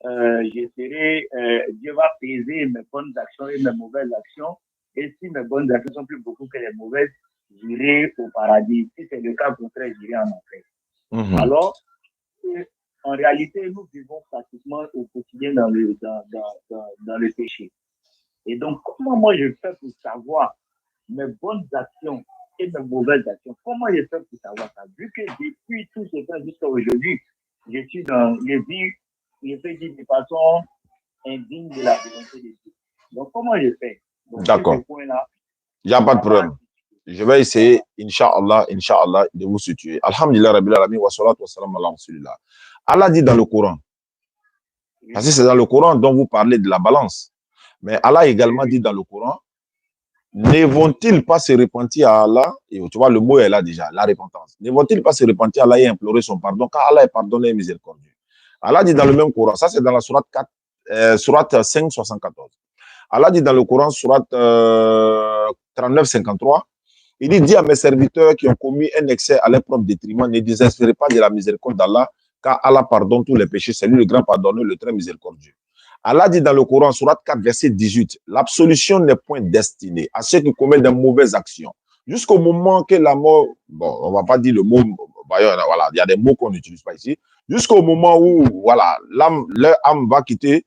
Dieu va peser mes bonnes actions et mes mauvaises actions. Et si mes bonnes actions sont plus beaucoup que les mauvaises, j'irai au paradis. Si c'est le cas contraire, j'irai en enfer. Alors, en réalité, nous vivons pratiquement au quotidien dans le péché. Et donc, comment moi je fais pour savoir mes bonnes actions et mes mauvaises actions? Comment je fais pour savoir ça? Vu que depuis tout ce temps jusqu'à aujourd'hui, je suis dans les vies, je fais de façon indigne de la volonté de Dieu. Donc, comment je fais? D'accord. Il n'y a pas de problème. Je vais essayer, Inch'Allah, de vous situer. Alhamdulillah, Rabbil Alamin, wa salatu wa salam ala Rasulillah. Allah dit dans le Coran, parce que c'est dans le Coran dont vous parlez de la balance. Mais Allah également dit dans le Coran, ne vont-ils pas se repentir à Allah? Et tu vois, le mot est là déjà, la repentance. Ne vont-ils pas se repentir à Allah et implorer son pardon, car Allah est pardonné et miséricordieux. Allah dit dans le même Coran, ça c'est dans la sourate 5, 74. Allah dit dans le Coran, sourate 39, 53, il dit, dis à mes serviteurs qui ont commis un excès à leur propre détriment, ne désespérez pas de la miséricorde d'Allah, car Allah pardonne tous les péchés, c'est lui le grand pardonneur, le très miséricordieux. Allah dit dans le Coran, sourate 4, verset 18, l'absolution n'est point destinée à ceux qui commettent de mauvaises actions. Jusqu'au moment que la mort, bon, on ne va pas dire le mot, voilà, il y a des mots qu'on n'utilise pas ici, jusqu'au moment où, voilà, leur âme va quitter,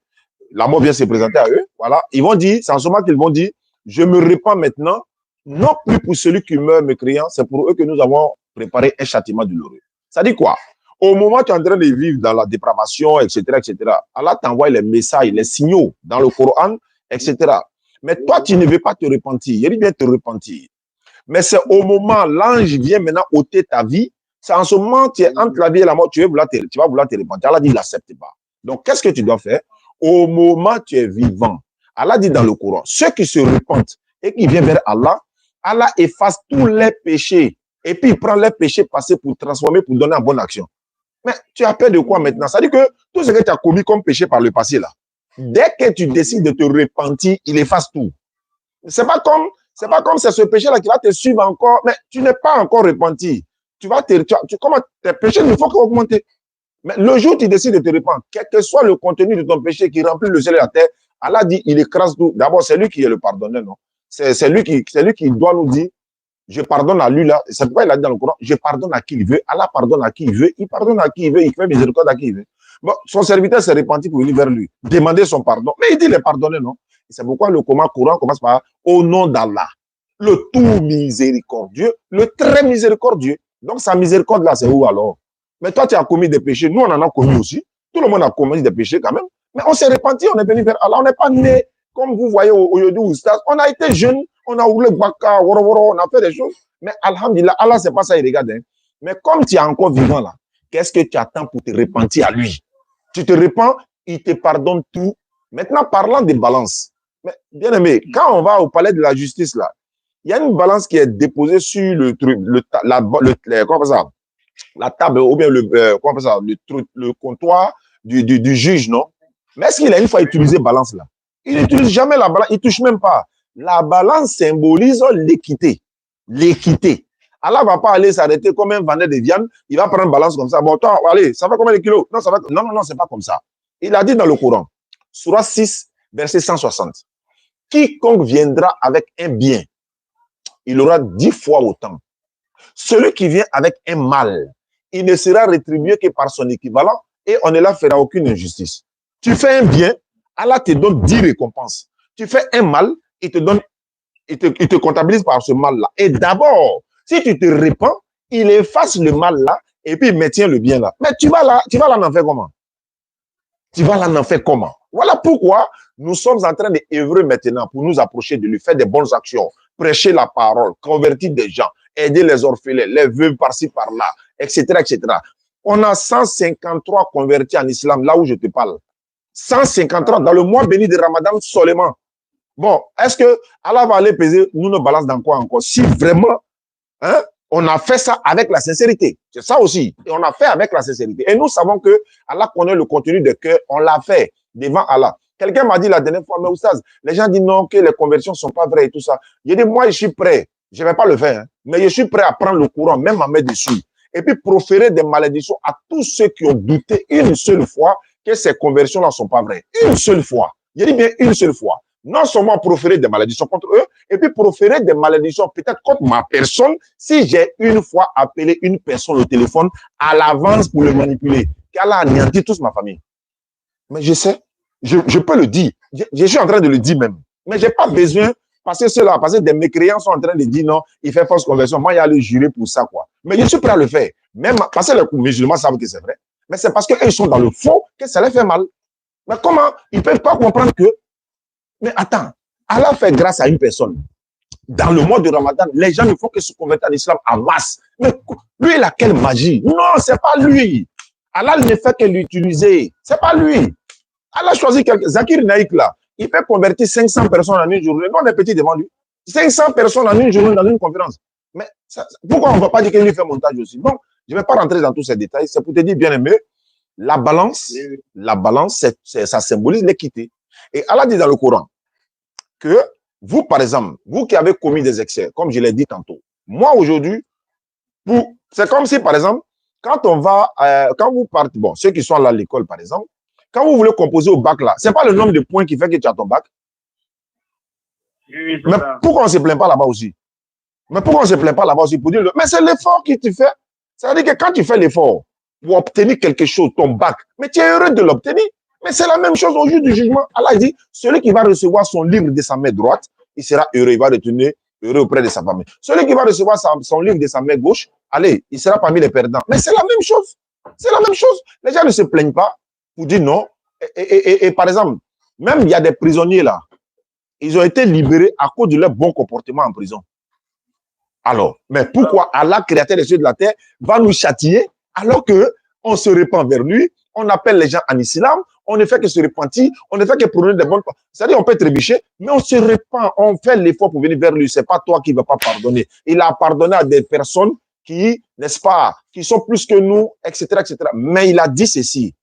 la mort vient se présenter à eux, voilà, ils vont dire, c'est en ce moment qu'ils vont dire, je me répands maintenant, non plus pour celui qui meurt mécréant, c'est pour eux que nous avons préparé un châtiment douloureux. Ça dit quoi? Au moment où tu es en train de vivre dans la dépravation, etc., Allah t'envoie les messages, les signaux dans le Coran, etc. Mais toi, tu ne veux pas te repentir. Il vient te repentir. Mais c'est au moment, l'ange vient maintenant ôter ta vie. C'est en ce moment, tu es entre la vie et la mort, tu vas vouloir te repentir. Allah dit, il n'accepte pas. Donc, qu'est-ce que tu dois faire? Au moment où tu es vivant, Allah dit dans le Coran, ceux qui se repentent et qui viennent vers Allah, Allah efface tous les péchés. Et puis, il prend les péchés passés pour transformer, pour donner en bonne action. Mais tu as peur de quoi maintenant? Ça veut dire que tout ce que tu as commis comme péché par le passé, là, dès que tu décides de te repentir, il efface tout. C'est pas comme c'est ce péché-là qui va te suivre encore, mais tu n'es pas encore repenti. Comment tes péchés ne font qu'augmenter. Mais le jour où tu décides de te repentir, quel que soit le contenu de ton péché qui remplit le ciel et la terre, Allah dit, il écrase tout. D'abord, c'est lui qui est le pardonneur, non? C'est lui qui doit nous dire, je pardonne à lui là. C'est pourquoi il a dit dans le Coran, je pardonne à qui il veut, Allah pardonne à qui il veut, il pardonne à qui il veut, il fait miséricorde à qui il veut. Bon, son serviteur s'est repenti pour venir vers lui, demander son pardon. Mais il dit, il est pardonné, non? C'est pourquoi le Coran commence par au nom d'Allah, le tout miséricordieux, le très miséricordieux. Donc, sa miséricorde là, c'est où alors? Mais toi, tu as commis des péchés. Nous, on en a commis aussi. Tout le monde a commis des péchés quand même. Mais on s'est repenti, on est venu vers Allah. On n'est pas né, comme vous voyez au Yodu ou Stade. On a été jeunes, on a ouvert le baka, on a fait des choses. Mais alhamdulillah, Allah, c'est pas ça, il regarde. Hein. Mais comme tu es encore vivant là, qu'est-ce que tu attends pour te repentir à lui? Tu te repens, il te pardonne tout. Maintenant, parlant des balances. Mais bien aimé, quand on va au palais de la justice là, il y a une balance qui est déposée sur le truc, comment ça, la table ou bien le comptoir du juge, non? Mais est-ce qu'il a une fois utilisé balance là? Il n'utilise jamais la balance, il touche même pas. La balance symbolise l'équité. L'équité. Allah va pas aller s'arrêter comme un vendeur de viande, il va prendre une balance comme ça. Bon, toi, allez, ça va combien de kilos? Non, ça va. Non, c'est pas comme ça. Il a dit dans le Coran, Sourate 6, verset 160. Quiconque viendra avec un bien, il aura 10 fois autant. Celui qui vient avec un mal, il ne sera rétribué que par son équivalent et on ne la fera aucune injustice. Tu fais un bien, Allah te donne 10 récompenses. Tu fais un mal, il te comptabilise par ce mal-là. Et d'abord, si tu te répands, il efface le mal-là et puis il maintient le bien-là. Mais tu vas là en faire comment? Tu vas là en faire comment? Voilà pourquoi nous sommes en train d'œuvrer maintenant pour nous approcher de lui, faire des bonnes actions, prêcher la parole, convertir des gens, aider les orphelins, les veuves par-ci, par-là, etc., etc. On a 153 convertis en islam, là où je te parle. 153 dans le mois béni de Ramadan seulement. Bon, est-ce que Allah va aller peser nous nos balances dans quoi encore? Si vraiment, hein, on a fait ça avec la sincérité. C'est ça aussi. Et on a fait avec la sincérité. Et nous savons que Allah connaît le contenu de cœur. On l'a fait devant Allah. Quelqu'un m'a dit la dernière fois, mais Oustaz, les gens disent non, que les conversions ne sont pas vraies et tout ça. J'ai dit, moi, je suis prêt. Je ne vais pas le faire, hein, mais je suis prêt à prendre le courant, même à mettre dessus. Et puis proférer des malédictions à tous ceux qui ont douté une seule fois que ces conversions-là ne sont pas vraies. Une seule fois. Je dis bien une seule fois. Non seulement proférer des malédictions contre eux, et puis proférer des malédictions peut-être contre ma personne, si j'ai une fois appelé une personne au téléphone à l'avance pour le manipuler, qu'elle a anéanti toute ma famille. Mais je sais, je peux le dire. Je suis en train de le dire même. Mais je n'ai pas besoin, parce que des mécréants sont en train de dire non, il fait fausse conversion. Moi, il y a le jurer pour ça, quoi. Mais je suis prêt à le faire. Même parce que les musulmans savent que c'est vrai. Mais c'est parce qu'ils sont dans le faux que ça les fait mal. Mais comment ils ne peuvent pas comprendre que. Mais attends, Allah fait grâce à une personne. Dans le mois de Ramadan, les gens ne font que se convertir en islam en masse. Mais lui, il a quelle magie? Non, c'est pas lui. Allah ne fait que l'utiliser. C'est pas lui. Allah choisit quelqu'un. Zakir Naïk, là, il peut convertir 500 personnes en une journée. Non, on est petit devant lui. 500 personnes en une journée dans une conférence. Mais ça, pourquoi on ne va pas dire qu'il lui fait montage aussi? Bon, je ne vais pas rentrer dans tous ces détails. C'est pour te dire, bien aimé, la balance, ça symbolise l'équité. Et Allah dit dans le Coran que vous, par exemple, vous qui avez commis des excès, comme je l'ai dit tantôt, moi aujourd'hui, c'est comme si, par exemple, quand on va, quand vous partez, bon, ceux qui sont là à l'école, par exemple, quand vous voulez composer au bac là, c'est pas le nombre de points qui fait que tu as ton bac. Oui, mais pourquoi on ne se plaint pas là-bas aussi? Mais pourquoi on ne se plaint pas là-bas aussi pour dire, mais c'est l'effort que tu fais. Ça veut dire que quand tu fais l'effort pour obtenir quelque chose, ton bac, mais tu es heureux de l'obtenir. Mais c'est la même chose au jour du jugement. Allah dit, celui qui va recevoir son livre de sa main droite, il sera heureux, il va retourner heureux auprès de sa famille. Celui qui va recevoir son livre de sa main gauche, allez, il sera parmi les perdants. Mais c'est la même chose. C'est la même chose. Les gens ne se plaignent pas pour dire non. Et par exemple, même il y a des prisonniers là, ils ont été libérés à cause de leur bon comportement en prison. Alors, mais pourquoi Allah, créateur des cieux et de la terre, va nous châtier alors qu'on se répand vers lui, on appelle les gens en islam, on ne fait que se repentir, on ne fait que prôner des bonnes... C'est-à-dire on peut trébucher, mais on se repent, on fait l'effort pour venir vers lui. Ce n'est pas toi qui ne vas pas pardonner. Il a pardonné à des personnes qui, n'est-ce pas, qui sont plus que nous, etc., etc. Mais il a dit ceci,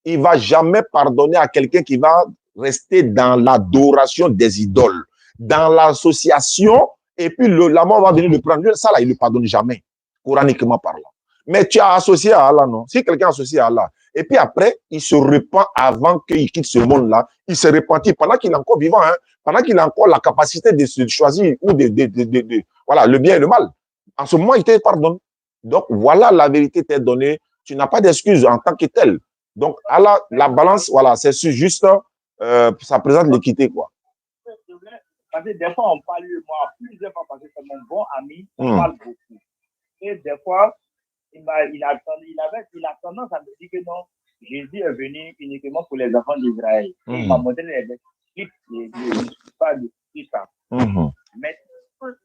il ne va jamais pardonner à quelqu'un qui va rester dans l'adoration des idoles, dans l'association, et puis la mort va venir le prendre. Ça, là, il ne le pardonne jamais, coraniquement parlant. Mais tu as associé à Allah, non? Si quelqu'un est associé à Allah, et puis après, il se repent avant qu'il quitte ce monde-là, il se repentit pendant qu'il est encore vivant, hein, pendant qu'il a encore la capacité de se choisir ou voilà, le bien et le mal. En ce moment, il te pardonne. Donc, voilà, la vérité t'est donnée. Tu n'as pas d'excuse en tant que tel. Donc, Allah, la balance, voilà, c'est juste, ça présente l'équité, quoi. Parce que des fois, on parle, moi, plusieurs fois, parce que c'est mon bon ami, on parle beaucoup. Et des fois, il a tendance à me dire que non, Jésus est venu uniquement pour les enfants d'Israël. Il m'a montré les clips, pas de ça. Mais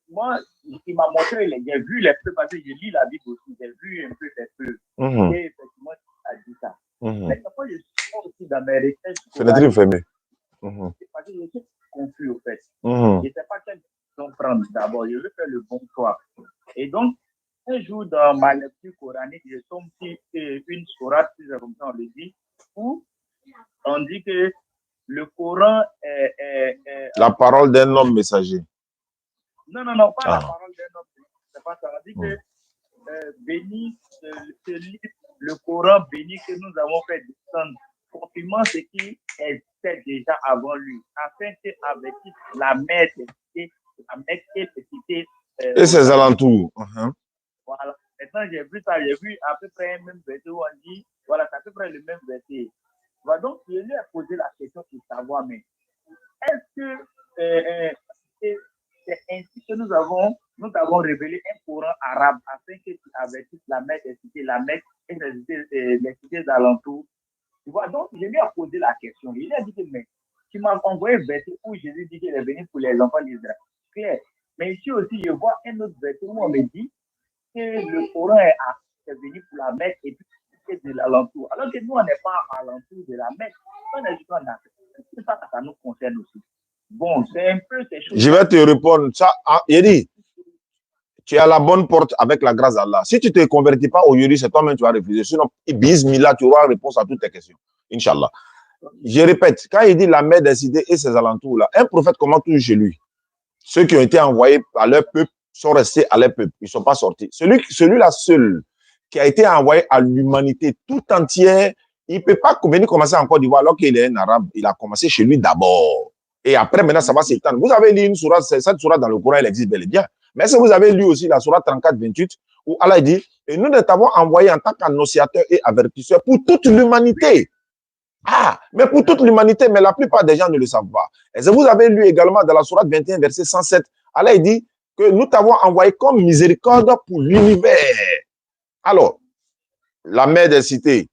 moi, il m'a montré, j'ai vu les preuves, parce que je lis la Bible aussi, j'ai vu un peu ces preuves. Et effectivement, il a dit ça. Mais parfois, je suis aussi dans mes recherches. Fenêtre fermée. C'est parce que je suis confus, au fait. Je ne sais pas quelle décision prendre d'abord. Je veux faire le bon choix. Et donc, un jour, dans ma lecture coranique, je tombe sur une sourate, si on le dit, où on dit que le Coran est la parole d'un homme messager. Non, pas la parole d'un homme. C'est pas ça. On dit que béni ce livre, le Coran béni que nous avons fait descendre, confirmant ce qui était déjà avant lui, afin qu'avec la mer et les cités et ses alentours. Voilà. Maintenant, j'ai vu ça, j'ai vu à peu près un même verset où on dit, voilà, c'est à peu près le même verset. Voilà, donc, je lui ai posé la question pour savoir, mais est-ce que c'est ainsi que nous avons révélé un Coran arabe afin que tu avertisses la Mecque et la Mecque et les cités d'alentour. Tu vois, donc, je lui ai posé la question. Il a dit que, mais tu m'as envoyé un verset où Jésus dit qu'il est venu pour les enfants d'Israël. Claire. Mais ici aussi, je vois un autre verset où on me dit que le Coran est venu pour la Mecque et puis de l'alentour. Alors que nous, on n'est pas à l'entour de la Mecque. On est juste en Afrique. C'est ça que ça nous concerne aussi. Bon, c'est un peu ces choses. Je vais te répondre. Ça, Yedi, tu es à la bonne porte avec la grâce d'Allah. Si tu ne te convertis pas au Yedi, c'est toi-même qui vas refuser. Sinon, bismillah, tu auras réponse à toutes tes questions. Inch'Allah. Je répète, quand il dit la mer des cités et ses alentours, là, un prophète, comment toujours chez lui? Ceux qui ont été envoyés à leur peuple sont restés à leur peuple. Ils ne sont pas sortis. Celui-là seul qui a été envoyé à l'humanité tout entière, il ne peut pas venir commencer en Côte d'Ivoire alors qu'il est un arabe. Il a commencé chez lui d'abord. Et après, maintenant, ça va s'étendre. Vous avez lu une sourate, cette sourate dans le Coran, elle existe bel et bien. Mais est-ce que vous avez lu aussi la sourate 34-28 où Allah dit, et nous t'avons envoyé en tant qu'annonciateur et avertisseur pour toute l'humanité. Ah, mais pour toute l'humanité, mais la plupart des gens ne le savent pas. Est-ce que vous avez lu également dans la sourate 21, verset 107, Allah dit que nous t'avons envoyé comme miséricorde pour l'univers. Alors, la mer des cités,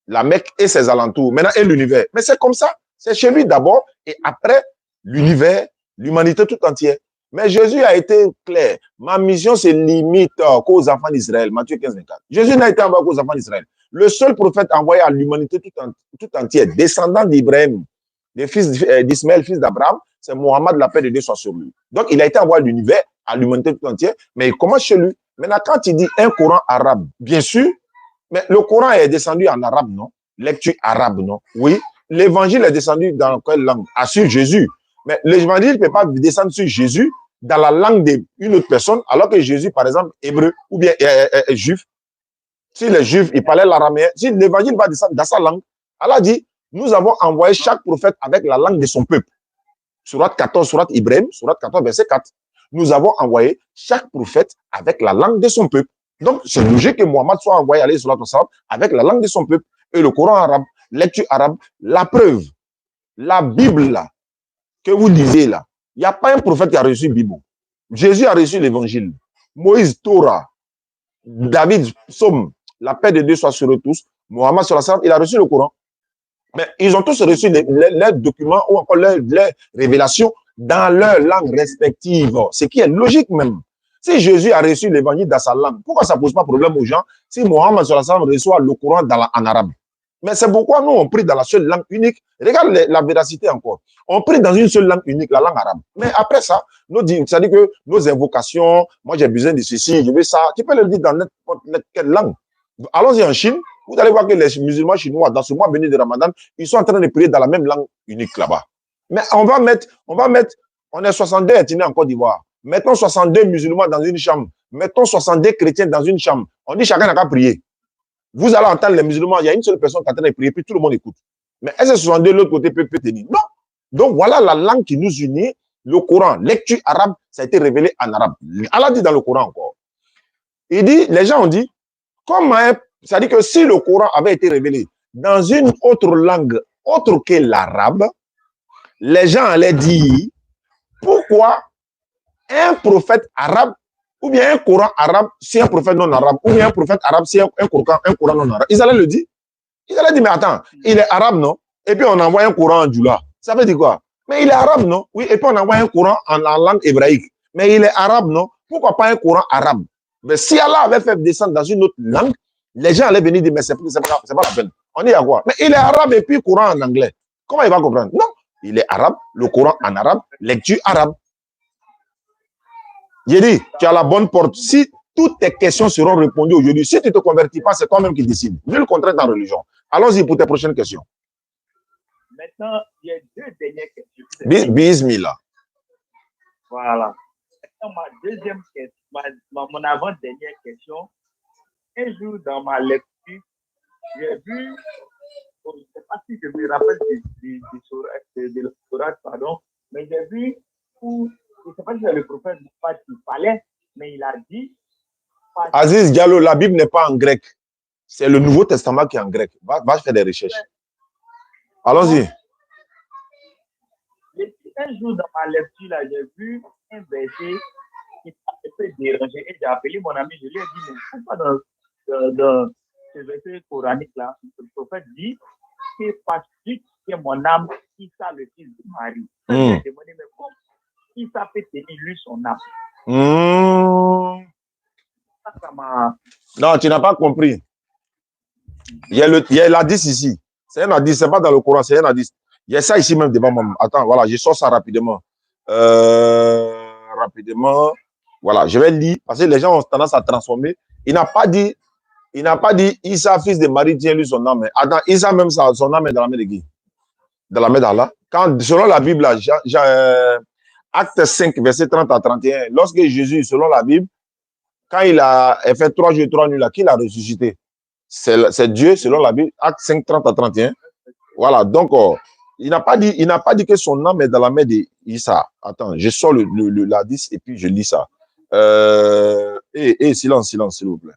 la Mecque et ses alentours, maintenant et l'univers. Mais c'est comme ça, c'est chez lui d'abord et après l'univers, l'humanité tout entière. Mais Jésus a été clair. Ma mission se limite qu'aux enfants d'Israël. Matthieu 15, 24. Jésus n'a été envoyé qu'aux enfants d'Israël. Le seul prophète envoyé à l'humanité tout entière, descendant d'Ibrahim, des fils d'Ismaël, fils d'Abraham, c'est Mohammed, la paix de Dieu soit sur lui. Donc, il a été envoyé à l'univers, à l'humanité tout entière, mais il commence chez lui. Maintenant, quand il dit un Coran arabe, bien sûr, mais le Coran est descendu en arabe, non? Lecture arabe, non? Oui. L'évangile est descendu dans quelle langue? Ah, sur Jésus. Mais l'évangile ne peut pas descendre sur Jésus dans la langue d'une autre personne, alors que Jésus, par exemple, hébreu ou bien juif, si les juifs, ils parlaient l'araméen, si l'évangile va descendre dans sa langue, Allah dit, nous avons envoyé chaque prophète avec la langue de son peuple. Sourate 14, sourate Ibrahim, sourate 14, verset 4. Nous avons envoyé chaque prophète avec la langue de son peuple. Donc, c'est logique que Mohammed soit envoyé à l'Islam avec la langue de son peuple. Et le Coran arabe, lecture arabe, la preuve, la Bible là, que vous lisez là, il n'y a pas un prophète qui a reçu la Bible. Jésus a reçu l'évangile. Moïse, Torah, David, Psaume, la paix de Dieu soit sur eux tous. Mohammed, il a reçu le Coran. Mais ils ont tous reçu leurs documents ou encore leurs révélations dans leur langue respective. Ce qui est logique même. Si Jésus a reçu l'évangile dans sa langue, pourquoi ça ne pose pas problème aux gens si Mohammed reçoit le Coran en arabe? Mais c'est pourquoi nous, on prie dans la seule langue unique. Regarde la véracité encore. On prie dans une seule langue unique, la langue arabe. Mais après ça, c'est-à-dire que nos invocations, moi j'ai besoin de ceci, je veux ça, tu peux le dire dans n'importe quelle langue. Allons-y en Chine, vous allez voir que les musulmans chinois, dans ce mois béni de Ramadan, ils sont en train de prier dans la même langue unique là-bas. Mais on est 62 ethnies en Côte d'Ivoire. Mettons 62 musulmans dans une chambre. Mettons 62 chrétiens dans une chambre. On dit chacun n'a qu'à prier. Vous allez entendre les musulmans, il y a une seule personne qui est en train de prier, puis tout le monde écoute. Mais est-ce que 62 de l'autre côté peut tenir? Non. Donc voilà la langue qui nous unit Le Coran, lecture arabe, ça a été révélé en arabe. Allah dit dans le Coran encore. Il dit, les gens ont dit, ça dit que si le Coran avait été révélé dans une autre langue, autre que l'arabe, les gens allaient dire, pourquoi un prophète arabe, ou bien un Coran arabe, si un prophète non arabe, ou bien un prophète arabe, si un Coran non arabe. Ils allaient le dire. Ils allaient dire, mais attends, il est arabe, non? Et puis on envoie un Coran en djoula. Ça veut dire quoi? Mais il est arabe, non? Oui, et puis on envoie un Coran en langue hébraïque. Mais il est arabe, non? Pourquoi pas un Coran arabe? Mais si Allah avait fait descendre dans une autre langue, les gens allaient venir dire, mais c'est pas la peine. On dit à quoi? Mais il est arabe et puis Coran en anglais. Comment il va comprendre? Non, il est arabe, le Coran en arabe, lecture arabe. J'ai dit, tu as la bonne porte. Si toutes tes questions seront répondues aujourd'hui, si tu ne te convertis pas, c'est toi-même qui décide. Vu le contraire dans la religion. Allons-y pour tes prochaines questions. Maintenant, il y a deux dernières questions. Bismillah. Voilà. Maintenant, ma deuxième question, mon avant-dernière question. Un jour, dans ma lecture, j'ai vu, je ne sais pas si je me rappelle de la sourate, pardon, mais j'ai vu où, je ne sais pas si c'est le prophète Mohammed qui parlait, mais il a dit. Aziz Diallo, la Bible n'est pas en grec. C'est le Nouveau Testament qui est en grec. Va faire des recherches. Allons-y. Un jour, dans ma lecture, là, j'ai vu un verset qui m'a un peu dérangé et j'ai appelé mon ami, je lui ai dit, mais pourquoi dans ce verset coranique-là, le prophète dit que parce que mon âme, Issa, le fils de Marie. J'ai demandé, mais comment Issa peut tenir lui son âme? Non, tu n'as pas compris. Il y a l'hadith ici. C'est un hadith, c'est pas dans le Coran, c'est un hadith. Il y a ça ici même devant moi. Attends, voilà, je sors ça rapidement. Rapidement. Voilà, je vais lire, parce que les gens ont tendance à transformer. Il n'a pas dit, Issa, fils de Marie, tient lui son âme. Attends, Issa même, son âme est dans la main de qui? Dans la main d'Allah. Quand, selon la Bible, Acte 5, verset 30 à 31, lorsque Jésus, selon la Bible, quand il a fait 3 jours et 3 nuits là, qui l'a ressuscité? C'est Dieu, selon la Bible, Acte 5, 30 à 31. Voilà, donc, il n'a pas dit que son âme est dans la main d'Issa. Attends, je sors l'hadith et puis je lis ça. Silence, s'il vous plaît.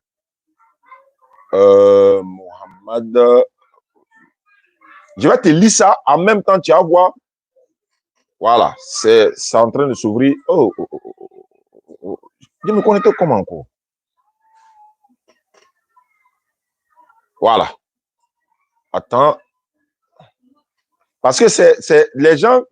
Mohammed. Je vais te lire ça en même temps, tu vas voir. Voilà, c'est en train de s'ouvrir. Je me connecte comment encore? Voilà. Attends. Parce que c'est les gens,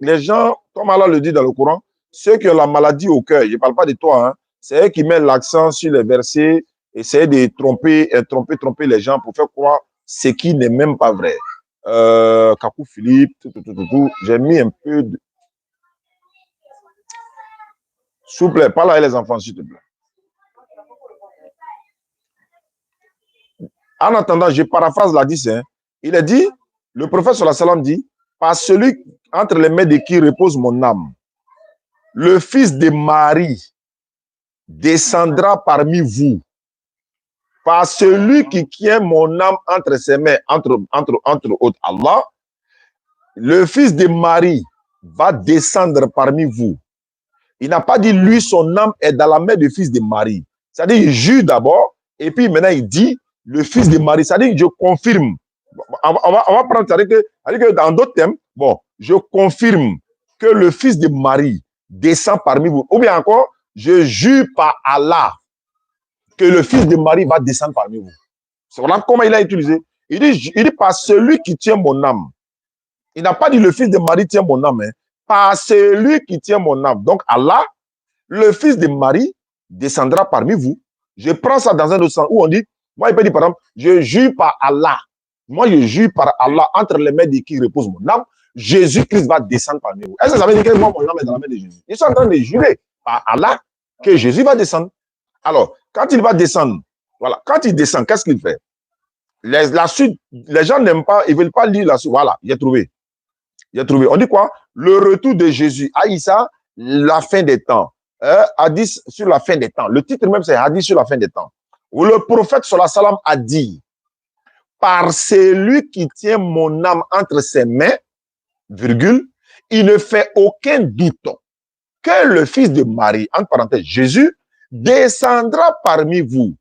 comme Allah le dit dans le Coran, ceux qui ont la maladie au cœur, je ne parle pas de toi, hein, c'est eux qui mettent l'accent sur les versets, essayer de tromper les gens pour faire croire ce qui n'est même pas vrai. Kakou Philippe, tout. J'ai mis un peu de... S'il vous plaît, parle avec les enfants, s'il te plaît. En attendant, je paraphrase l'hadith. Hein. Il a dit, le prophète sallallahu alayhi wa sallam dit, par celui entre les mains de qui repose mon âme, le fils de Marie descendra parmi vous. Par celui qui tient mon âme entre ses mains, entre autres Allah, le fils de Marie va descendre parmi vous. Il n'a pas dit lui, son âme est dans la main du fils de Marie. C'est-à-dire, il jure d'abord, et puis maintenant il dit le fils de Marie. C'est-à-dire, je confirme. On va prendre, c'est-à-dire que dans d'autres thèmes, bon, je confirme que le fils de Marie descend parmi vous. Ou bien encore, je jure par Allah que le fils de Marie va descendre parmi vous. C'est voilà comment il a utilisé. Il dit par celui qui tient mon âme. Il n'a pas dit le fils de Marie tient mon âme. Hein. Par celui qui tient mon âme. Donc Allah, le fils de Marie, descendra parmi vous. Je prends ça dans un autre sens où on dit, moi il peut dire par exemple, je jure par Allah. Moi je jure par Allah entre les mains de qui repose mon âme. Jésus-Christ va descendre parmi vous. Est-ce que ça veut dire que moi mon âme est dans la main de Jésus? Ils sont en train de jurer par Allah que Jésus va descendre. Alors, quand il va descendre, voilà, quand il descend, qu'est-ce qu'il fait? La suite, les gens n'aiment pas, ils ne veulent pas lire la suite. Voilà, j'ai trouvé. On dit quoi? Le retour de Jésus. Aïssa, la fin des temps. Hadith sur la fin des temps. Le titre même, c'est Hadith sur la fin des temps. Où le prophète sallallahu alayhi wa sallam a dit, par celui qui tient mon âme entre ses mains, virgule, il ne fait aucun doute que le fils de Marie, entre parenthèses, Jésus, descendra parmi vous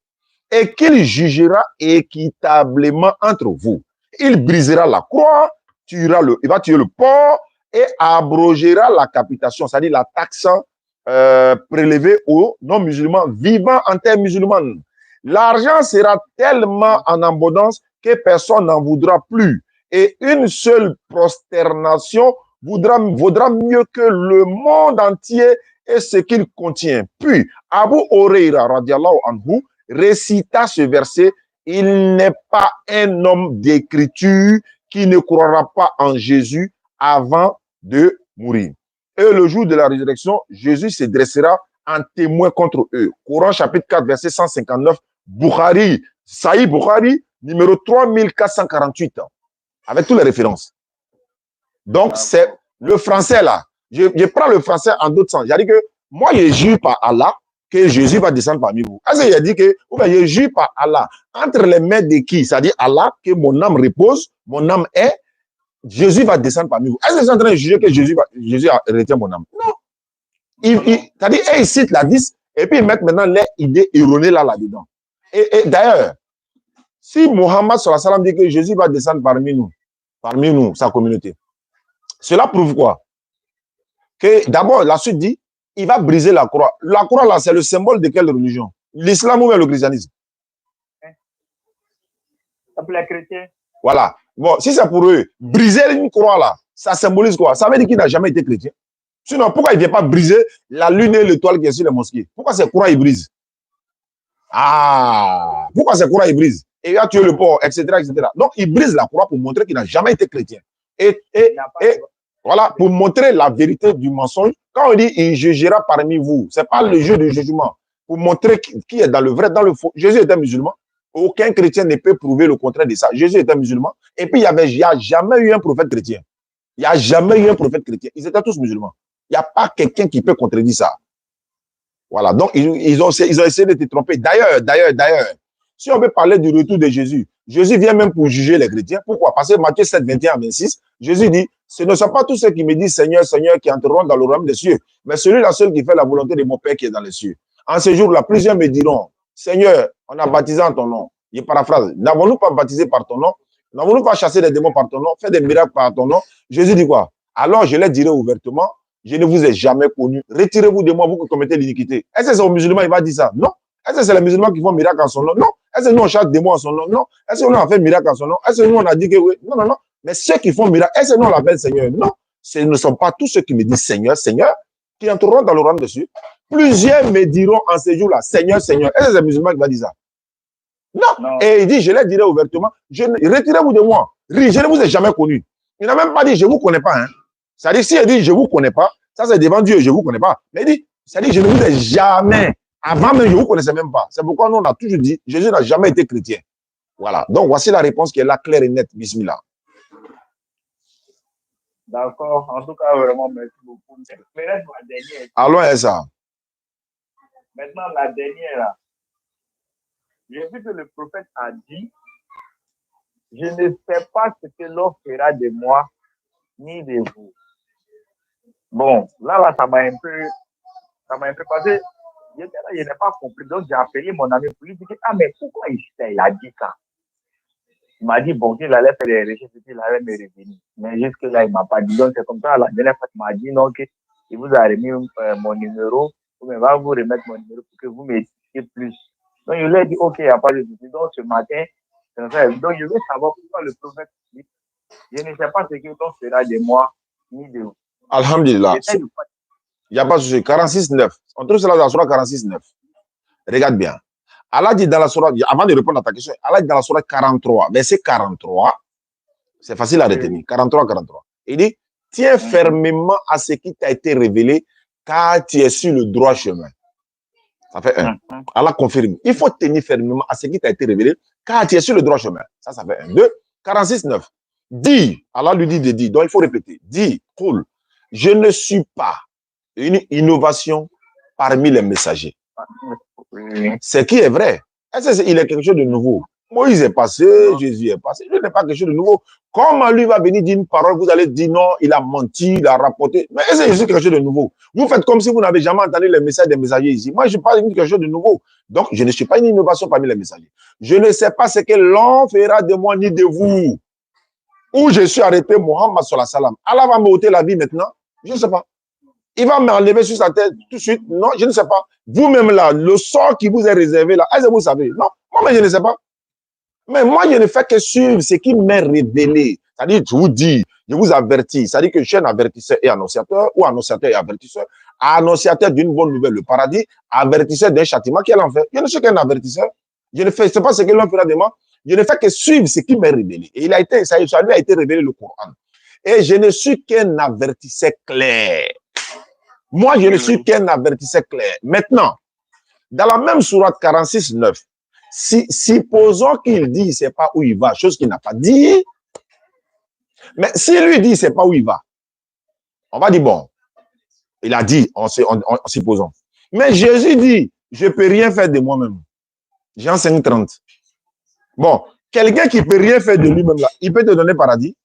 et qu'il jugera équitablement entre vous. Il brisera la croix, il va tuer le porc et abrogera la capitation, c'est-à-dire la taxe prélevée aux non-musulmans vivant en terre musulmane. L'argent sera tellement en abondance que personne n'en voudra plus. Et une seule prosternation vaudra mieux que le monde entier et ce qu'il contient. Puis, Abu Huraira, radiallahu anhu, récita ce verset: il n'est pas un homme d'écriture qui ne croira pas en Jésus avant de mourir. Et le jour de la résurrection, Jésus se dressera en témoin contre eux. Coran chapitre 4, verset 159, Bukhari, Sahih Bukhari, numéro 3448, avec toutes les références. Donc, c'est le français là. Je prends le français en d'autres sens. J'ai dit que moi, je jure par Allah que Jésus va descendre parmi vous. Est-ce qu'il a dit que je jure par Allah entre les mains de qui? C'est-à-dire Allah, que mon âme repose, mon âme est, Jésus va descendre parmi vous. Est-ce que vous êtes en train de juger que Jésus retient mon âme? Non. C'est-à-dire, ils citent la 10 et puis ils mettent maintenant les idées erronées là-dedans. Et d'ailleurs, si Mohammed sallallahu alayhi wa sallam dit que Jésus va descendre parmi nous, sa communauté, cela prouve quoi? Que d'abord, la suite dit, il va briser la croix. La croix là, c'est le symbole de quelle religion? L'islam ou bien le christianisme? Pour les chrétiens. Voilà. Bon, si c'est pour eux, briser une croix là, ça symbolise quoi? Ça veut dire qu'il n'a jamais été chrétien. Sinon, pourquoi il ne vient pas briser la lune et l'étoile qui est sur les mosquées? Pourquoi ces croix ils brisent? Ah, pourquoi ces croix ils brisent? Et il a tué le porc, etc., etc. Donc, il brise la croix pour montrer qu'il n'a jamais été chrétien. Et voilà, pour montrer la vérité du mensonge. Quand on dit il jugera parmi vous, ce n'est pas le jeu du jugement. Pour montrer qui est dans le vrai, dans le faux. Jésus était musulman. Aucun chrétien ne peut prouver le contraire de ça. Jésus était musulman. Et puis, il n'y a jamais eu un prophète chrétien. Il n'y a jamais eu un prophète chrétien. Ils étaient tous musulmans. Il n'y a pas quelqu'un qui peut contredire ça. Voilà. Donc, ils ont essayé de te tromper. D'ailleurs, si on veut parler du retour de Jésus, Jésus vient même pour juger les chrétiens. Pourquoi? Parce que Matthieu 7, 21 à 26, Jésus dit, ce ne sont pas tous ceux qui me disent Seigneur, Seigneur, qui entreront dans le royaume des cieux, mais celui-là seul qui fait la volonté de mon Père qui est dans les cieux. En ce jour-là, plusieurs me diront, Seigneur, on a baptisé en ton nom. Je paraphrase. N'avons-nous pas baptisé par ton nom? N'avons-nous pas chassé des démons par ton nom? Fait des miracles par ton nom? Jésus dit quoi? Alors je leur dirai ouvertement, je ne vous ai jamais connu. Retirez-vous de moi, vous qui commettez l'iniquité. Est-ce que c'est aux musulmans il va dire ça? Non. Est-ce que c'est les musulmans qui font miracle en son nom? Non. Est-ce que nous on chasse des démons en son nom? Non. Est-ce que nous on fait miracle en son nom? Est-ce que nous on a dit que oui? Non, non, non. Mais ceux qui font miracle, est-ce que nous on l'appelle Seigneur? Non. Ce ne sont pas tous ceux qui me disent Seigneur, Seigneur, qui entreront dans le royaume dessus. Plusieurs me diront en ce jour-là, Seigneur, Seigneur. Est-ce que c'est les musulmans qui va dire ça? Non. Et il dit, je leur dirai ouvertement, retirez-vous de moi. Je ne vous ai jamais connu. Il n'a même pas dit, je ne vous connais pas. Hein. C'est-à-dire, si il dit, je ne vous connais pas, ça c'est devant Dieu, je ne vous connais pas. Mais il dit, c'est-à-dire, je ne vous ai jamais. Avant même, je ne vous connaissais même pas. C'est pourquoi nous, on a toujours dit, Jésus n'a jamais été chrétien. Voilà. Donc, voici la réponse qui est là, claire et nette. Bismillah. D'accord. En tout cas, vraiment, merci beaucoup. Mais là, la dernière. Allons à ça. Maintenant, la dernière, là. J'ai vu que le prophète a dit, je ne sais pas ce que l'on fera de moi, ni de vous. Bon, là, ça m'a un peu passé. Je n'ai pas compris. Donc, j'ai appelé mon ami pour lui dire, ah, mais pourquoi il a dit ça? Il m'a dit, bon, qu'il allait faire des recherches et qu'il allait me revenir. Mais jusque-là, il ne m'a pas dit. Donc, c'est comme ça, la dernière fois, il m'a dit, non, qu'il vous a remis mon numéro, ou il va vous remettre mon numéro pour que vous m'expliquiez plus. Donc, je lui ai dit, ok, il n'y a pas de souci. Donc, ce matin, donc, je veux savoir pourquoi le prophète dit, je ne sais pas ce que l'on fera de moi, ni de vous. Alhamdulillah. Il n'y a pas de souci. 46.9. On trouve cela dans la Sourate 46.9. Regarde bien. Allah dit dans la Sourate, avant de répondre à ta question, Allah dit dans la Sourate 43, verset 43, c'est facile à retenir, 43. Il dit, tiens fermement à ce qui t'a été révélé, car tu es sur le droit chemin. Ça fait 1. Allah confirme. Il faut tenir fermement à ce qui t'a été révélé, car tu es sur le droit chemin. Ça fait 1. 2. 46.9. Dis, Allah lui dit de dire, donc il faut répéter. Dis, cool. Je ne suis pas une innovation parmi les messagers. Ce qui est vrai. Est-ce qu'il est quelque chose de nouveau? Moïse est passé, Jésus est passé. Lui n'est pas quelque chose de nouveau. Comment lui va venir dire une parole, vous allez dire non, il a menti, il a rapporté. Mais c'est juste quelque chose de nouveau. Vous faites comme si vous n'avez jamais entendu les messages des messagers ici. Moi, je parle de quelque chose de nouveau. Donc, je ne suis pas une innovation parmi les messagers. Je ne sais pas ce que l'on fera de moi ni de vous. Où je suis arrêté, Mohammed sallallahu alayhi wa sallam. Allah va me ôter la vie maintenant. Je ne sais pas. Il va m'enlever sur sa tête tout de suite. Non, je ne sais pas. Vous-même là, le sort qui vous est réservé là, est-ce que vous savez? Non, moi, je ne sais pas. Mais moi, je ne fais que suivre ce qui m'est révélé. C'est-à-dire, je vous dis, je vous avertis. C'est-à-dire que je suis un avertisseur et annonciateur, ou annonciateur et avertisseur. Annonciateur d'une bonne nouvelle, le paradis. Avertisseur d'un châtiment, quel enfer. Je ne suis qu'un avertisseur. Je ne sais pas ce que l'on fera de moi. Je ne fais que suivre ce qui m'est révélé. Et ça lui a été révélé le Coran. Et je ne suis qu'un avertisseur clair. Moi, je ne suis qu'un avertisseur clair. Maintenant, dans la même sourate 46:9, supposons qu'il dit, c'est pas où il va, chose qu'il n'a pas dit. Mais s'il lui dit, c'est pas où il va, on va dire, bon, il a dit, en supposant. Mais Jésus dit, je peux rien faire de moi-même. Jean 5:30. Bon, quelqu'un qui peut rien faire de lui-même, là, il peut te donner paradis?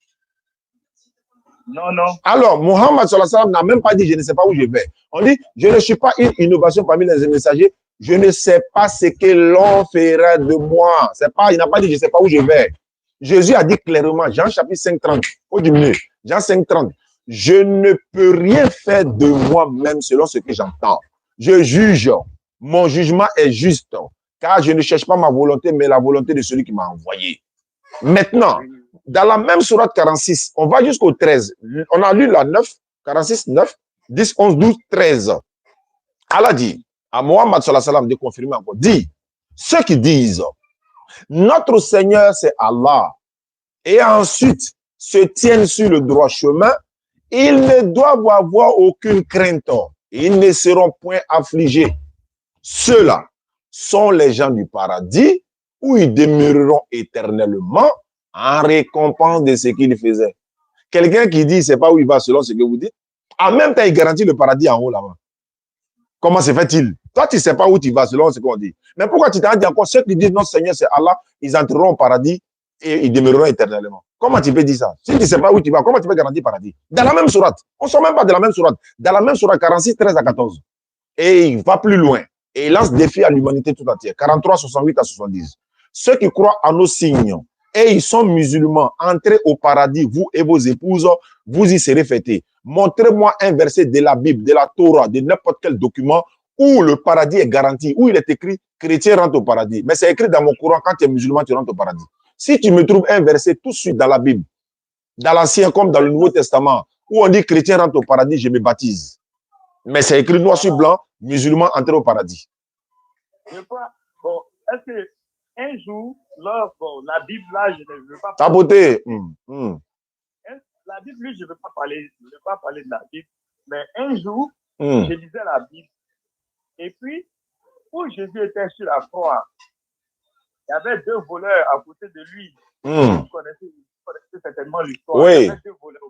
Non, non. Alors, Mohammed sallallahu alayhi wa sallam n'a même pas dit, je ne sais pas où je vais. On dit, je ne suis pas une innovation parmi les messagers. Je ne sais pas ce que l'on fera de moi. Il n'a pas dit, je ne sais pas où je vais. Jésus a dit clairement, Jean chapitre 5:30, faut diminuer, Jean 5:30, je ne peux rien faire de moi-même selon ce que j'entends. Je juge, mon jugement est juste, car je ne cherche pas ma volonté, mais la volonté de celui qui m'a envoyé. Maintenant, dans la même sourate 46, on va jusqu'au 13. On a lu la 9, 46, 9, 10, 11, 12, 13. Allah dit, à Mohammed sallallahu alayhi wa sallam de confirmer encore, dit, ceux qui disent, notre Seigneur c'est Allah, et ensuite se tiennent sur le droit chemin, ils ne doivent avoir aucune crainte, ils ne seront point affligés. Ceux-là sont les gens du paradis, où ils demeureront éternellement en récompense de ce qu'ils faisaient. Quelqu'un qui dit, c'est pas où il va selon ce que vous dites, en même temps, il garantit le paradis en haut là-bas. Comment se fait-il? Toi, tu ne sais pas où tu vas selon ce qu'on dit. Mais pourquoi tu t'en dis encore? Ceux qui disent notre Seigneur, c'est Allah, ils entreront au paradis et ils demeureront éternellement. Comment tu peux dire ça? Si tu ne sais pas où tu vas, comment tu peux garantir paradis? Dans la même sourate. On ne sort même pas de la même sourate. Dans la même sourate, 46, 13 à 14. Et il va plus loin. Et il lance défi à l'humanité tout entière. 43, 68 à 70. Ceux qui croient en nos signes et ils sont musulmans, entrez au paradis, vous et vos épouses, vous y serez fêtés. Montrez-moi un verset de la Bible, de la Torah, de n'importe quel document où le paradis est garanti, où il est écrit chrétien rentre au paradis. Mais c'est écrit dans mon Coran, quand tu es musulman, tu rentres au paradis. Si tu me trouves un verset tout de suite dans la Bible, dans l'Ancien comme dans le Nouveau Testament, où on dit chrétien rentre au paradis, je me baptise. Mais c'est écrit noir sur blanc, musulman entre au paradis. Je crois, bon, est-ce que un jour, là, bon, la Bible, là, je ne veux pas Ta beauté. La Bible, lui, je ne veux pas parler de la Bible, mais un jour, je lisais la Bible. Et puis, où Jésus était sur la croix, il y avait deux voleurs à côté de lui. Vous connaissez certainement l'histoire. Oui. Il y avait deux voleurs.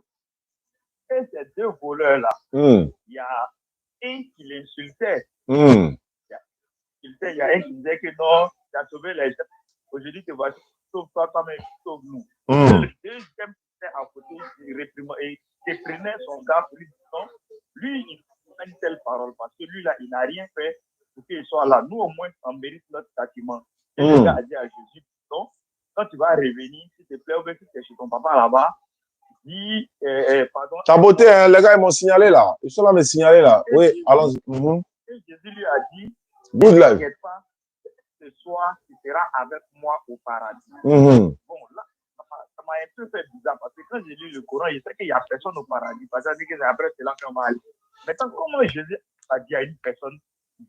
Et ces deux voleurs-là, il y a un qui l'insultait. Il y a un qui disait que non, tu as sauvé les gens. Aujourd'hui, tu vas sauve-toi comme un sauve-nous. Le deuxième qui était à côté, il prenait son gars pour lui disant, lui, il faut une telle parole parce que lui, là, il n'a rien fait pour qu'il soit là. Nous, au moins, on mérite notre châtiment. Et le gars a dit à Jésus, non, quand tu vas revenir, s'il te plaît, ou bien si tu es chez ton papa là-bas, dis, pardon. Ta beauté, hein, les gars, ils m'ont signalé là. Ils sont là, me signaler là. Oui, allons-y. Et Jésus lui a dit, good life. T'inquiète pas, ce soir, tu seras avec moi au paradis. Mm-hmm. Bon, là, ça m'a un peu fait bizarre parce que quand j'ai lu le Coran, je sais qu'il n'y a personne au paradis. Parce que c'est après, c'est là qu'on va aller. Maintenant, comment Jésus a dit à une personne,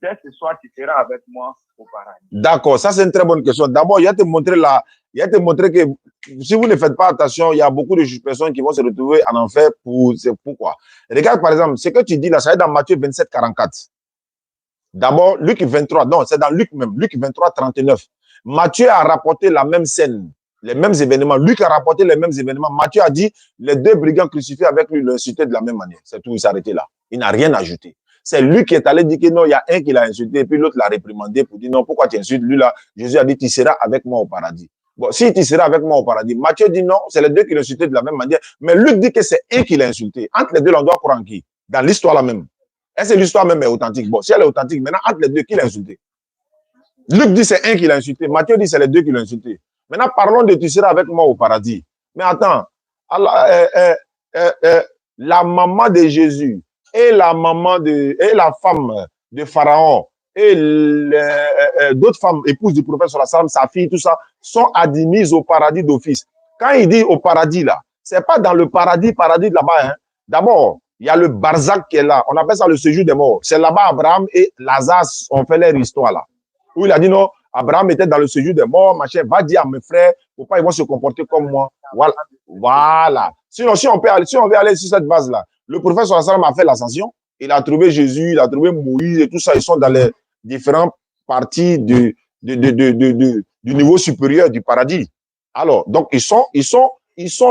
dès ce soir, tu seras avec moi au paradis? D'accord, ça c'est une très bonne question. D'abord, il y a te montrer que si vous ne faites pas attention, il y a beaucoup de personnes qui vont se retrouver en enfer c'est pourquoi. Regarde par exemple, ce que tu dis là, ça est dans Matthieu 27, 44. D'abord, Luc 23, non, c'est dans Luc même, Luc 23, 39. Matthieu a rapporté la même scène, les mêmes événements. Luc a rapporté les mêmes événements. Matthieu a dit, les deux brigands crucifiés avec lui l'insultaient de la même manière. C'est tout, il s'est arrêté là. Il n'a rien ajouté. C'est lui qui est allé dire que non, il y a un qui l'a insulté, et puis l'autre l'a réprimandé pour dire non, pourquoi tu insultes lui là? Jésus a dit, tu seras avec moi au paradis. Bon, si tu seras avec moi au paradis. Matthieu dit non, c'est les deux qui l'ont insulté de la même manière. Mais Luc dit que c'est un qui l'a insulté. Entre les deux, on doit croire en qui? Dans l'histoire là même. Est-ce que l'histoire même est authentique? Bon, si elle est authentique, maintenant, entre les deux, qui l'a insulté? Luc dit c'est un qui l'a insulté. Matthieu dit c'est les deux qui l'ont insulté. Maintenant, parlons de tu seras avec moi au paradis. Mais attends, la maman de Jésus et la femme de Pharaon et d'autres femmes, épouses du prophète sallam, sa fille, tout ça, sont admises au paradis d'office. Quand il dit au paradis là, c'est pas dans le paradis là-bas. Hein. D'abord, il y a le Barzak qui est là. On appelle ça le séjour des morts. C'est là-bas Abraham et Lazare ont fait leur histoire là. Où il a dit non, Abraham était dans le séjour des morts, machin, va dire à mes frères, pourquoi ils vont se comporter comme moi. Voilà. Voilà. Sinon, si on veut aller sur cette base-là, le prophète sallam a fait l'ascension, il a trouvé Jésus, il a trouvé Moïse et tout ça, ils sont dans les différentes parties du niveau supérieur du paradis. Alors, donc, ils sont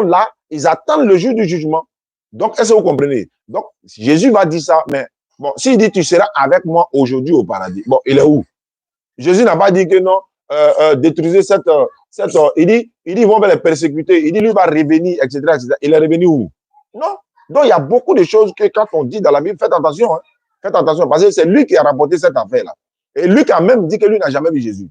là, ils attendent le jour du jugement. Donc, est-ce que vous comprenez? Donc, Jésus va dire ça, mais bon, s'il dit tu seras avec moi aujourd'hui au paradis, bon, il est où? Jésus n'a pas dit que non, détruisez cette il dit, ils vont les persécuter, il dit, lui va revenir, etc., etc. Il est revenu où? Non. Donc, il y a beaucoup de choses que quand on dit dans la Bible, faites attention, hein. Faites attention, parce que c'est lui qui a rapporté cette affaire-là. Et Luc a même dit que lui n'a jamais vu Jésus.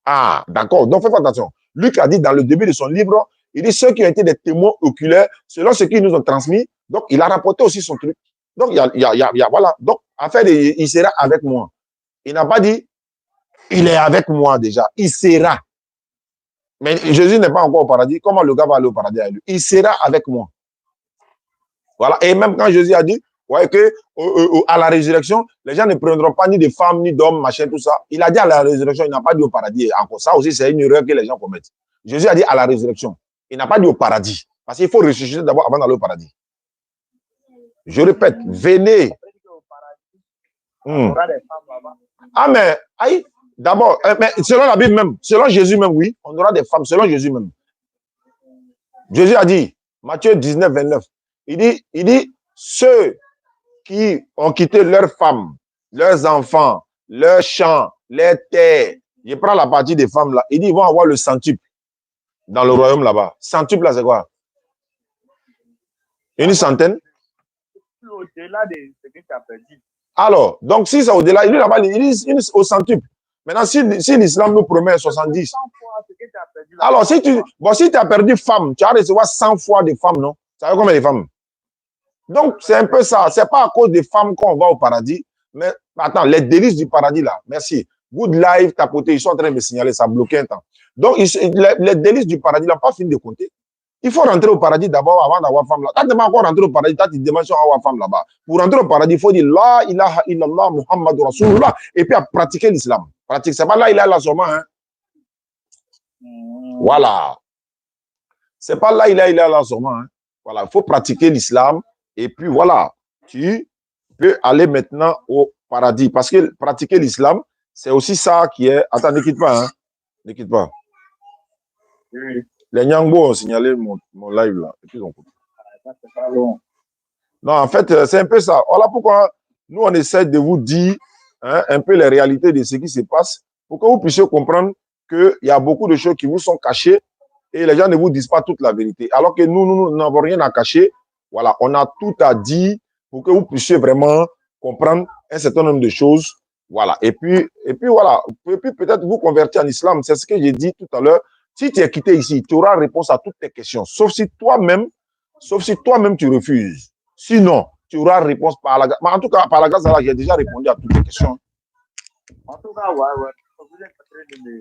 Ah, d'accord. Donc, faites attention. Luc a dit dans le début de son livre, il dit ceux qui ont été des témoins oculaires, selon ce qu'ils nous ont transmis, donc il a rapporté aussi son truc. Donc, voilà. Donc, affaire il sera avec moi. Il n'a pas dit, il est avec moi déjà. Il sera. Mais Jésus n'est pas encore au paradis. Comment le gars va aller au paradis avec lui? Il sera avec moi. Voilà. Et même quand Jésus a dit, ouais, que à la résurrection, les gens ne prendront pas ni de femmes, ni d'hommes, machin, tout ça. Il a dit à la résurrection, il n'a pas dit au paradis. Encore ça aussi, c'est une erreur que les gens commettent. Jésus a dit à la résurrection. Il n'a pas dit au paradis. Parce qu'il faut ressusciter d'abord avant d'aller au paradis. Je répète, venez. Ah, mais, aïe. D'abord, mais selon la Bible même, selon Jésus même, oui, on aura des femmes, selon Jésus même. Jésus a dit, Matthieu 19, 29, il dit, ceux qui ont quitté leurs femmes, leurs enfants, leurs champs, leurs terres, je prends la partie des femmes là, il dit, ils vont avoir le centuple dans le royaume là-bas. Centuple là, c'est quoi? Une centaine? Au-delà de ce que tu as perdu. Alors, donc si c'est au-delà, il dit là-bas, il dit au centuple. Maintenant, si l'islam nous promet 70, alors si tu as perdu femme, tu vas recevoir 100 fois des femmes, non? Ça veut combien de femmes? Donc, c'est un peu ça. C'est pas à cause des femmes qu'on va au paradis. Mais attends, les délices du paradis là, merci. Good Life, tapoté, ils sont en train de me signaler, ça a bloqué un temps. Donc, les délices du paradis, là, pas fini de compter. Il faut rentrer au paradis d'abord avant d'avoir femme là. Quand tu n'es pas encore rentré au paradis, tu demandes si on va avoir femme là-bas. Pour rentrer au paradis, il faut dire La ilaha illallah Muhammadu Rasulullah et puis à pratiquer l'islam. Pratique, c'est pas là, il a là seulement. Hein. Voilà. C'est pas là, il a là seulement. Hein. Voilà, il faut pratiquer l'islam et puis voilà. Tu peux aller maintenant au paradis parce que pratiquer l'islam, c'est aussi ça qui est. Attends, ne quitte pas. Hein. Ne quitte pas. Oui. Les Nyangbo ont signalé mon live là. Et puis, non, en fait, c'est un peu ça. Voilà pourquoi nous, on essaie de vous dire hein, un peu les réalités de ce qui se passe pour que vous puissiez comprendre qu'il y a beaucoup de choses qui vous sont cachées et les gens ne vous disent pas toute la vérité. Alors que nous n'avons rien à cacher. Voilà, on a tout à dire pour que vous puissiez vraiment comprendre un certain nombre de choses. Voilà. Et puis voilà. Et puis peut-être vous convertir en islam. C'est ce que j'ai dit tout à l'heure. Si tu es quitté ici, tu auras réponse à toutes tes questions. Sauf si toi-même tu refuses. Sinon, tu auras réponse par la grâce. En tout cas, par la grâce d'Allah, j'ai déjà répondu à toutes tes questions. En tout cas, ouais. Vous êtes en train de me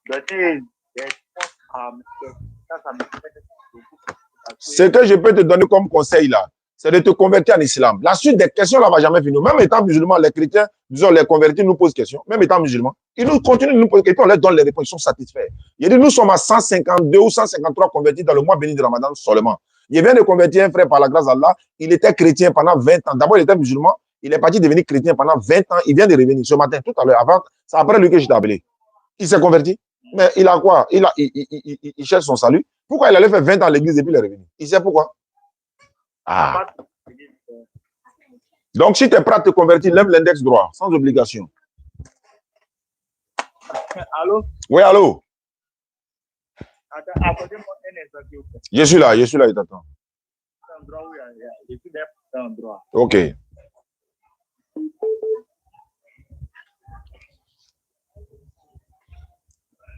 donner des réponses à ça me fait beaucoup. Ce que je peux te donner comme conseil là, c'est de te convertir en islam. La suite des questions là va jamais finir. Même étant musulmans, les chrétiens, disons, les convertis nous posent questions. Même étant musulmans, ils nous continuent de nous poser questions. On leur donne les réponses, ils sont satisfaits. Il dit, nous sommes à 152 ou 153 convertis dans le mois béni de Ramadan seulement. Il vient de convertir un frère par la grâce d'Allah. Il était chrétien pendant 20 ans. D'abord, il était musulman. Il est parti devenir chrétien pendant 20 ans. Il vient de revenir ce matin, tout à l'heure, avant. C'est après lui que je t'ai appelé. Il s'est converti. Mais il a quoi? Il cherche son salut. Pourquoi il allait faire 20 ans à l'église et puis il est revenu? Il sait pourquoi? Ah. Donc, si tu es prêt à te convertir, lève l'index droit, sans obligation. Allô? Oui, allô? Accordez-moi un instant, s'il vous plaît. Je suis là, il t'attend. C'est un endroit où je suis dans un endroit. Ok.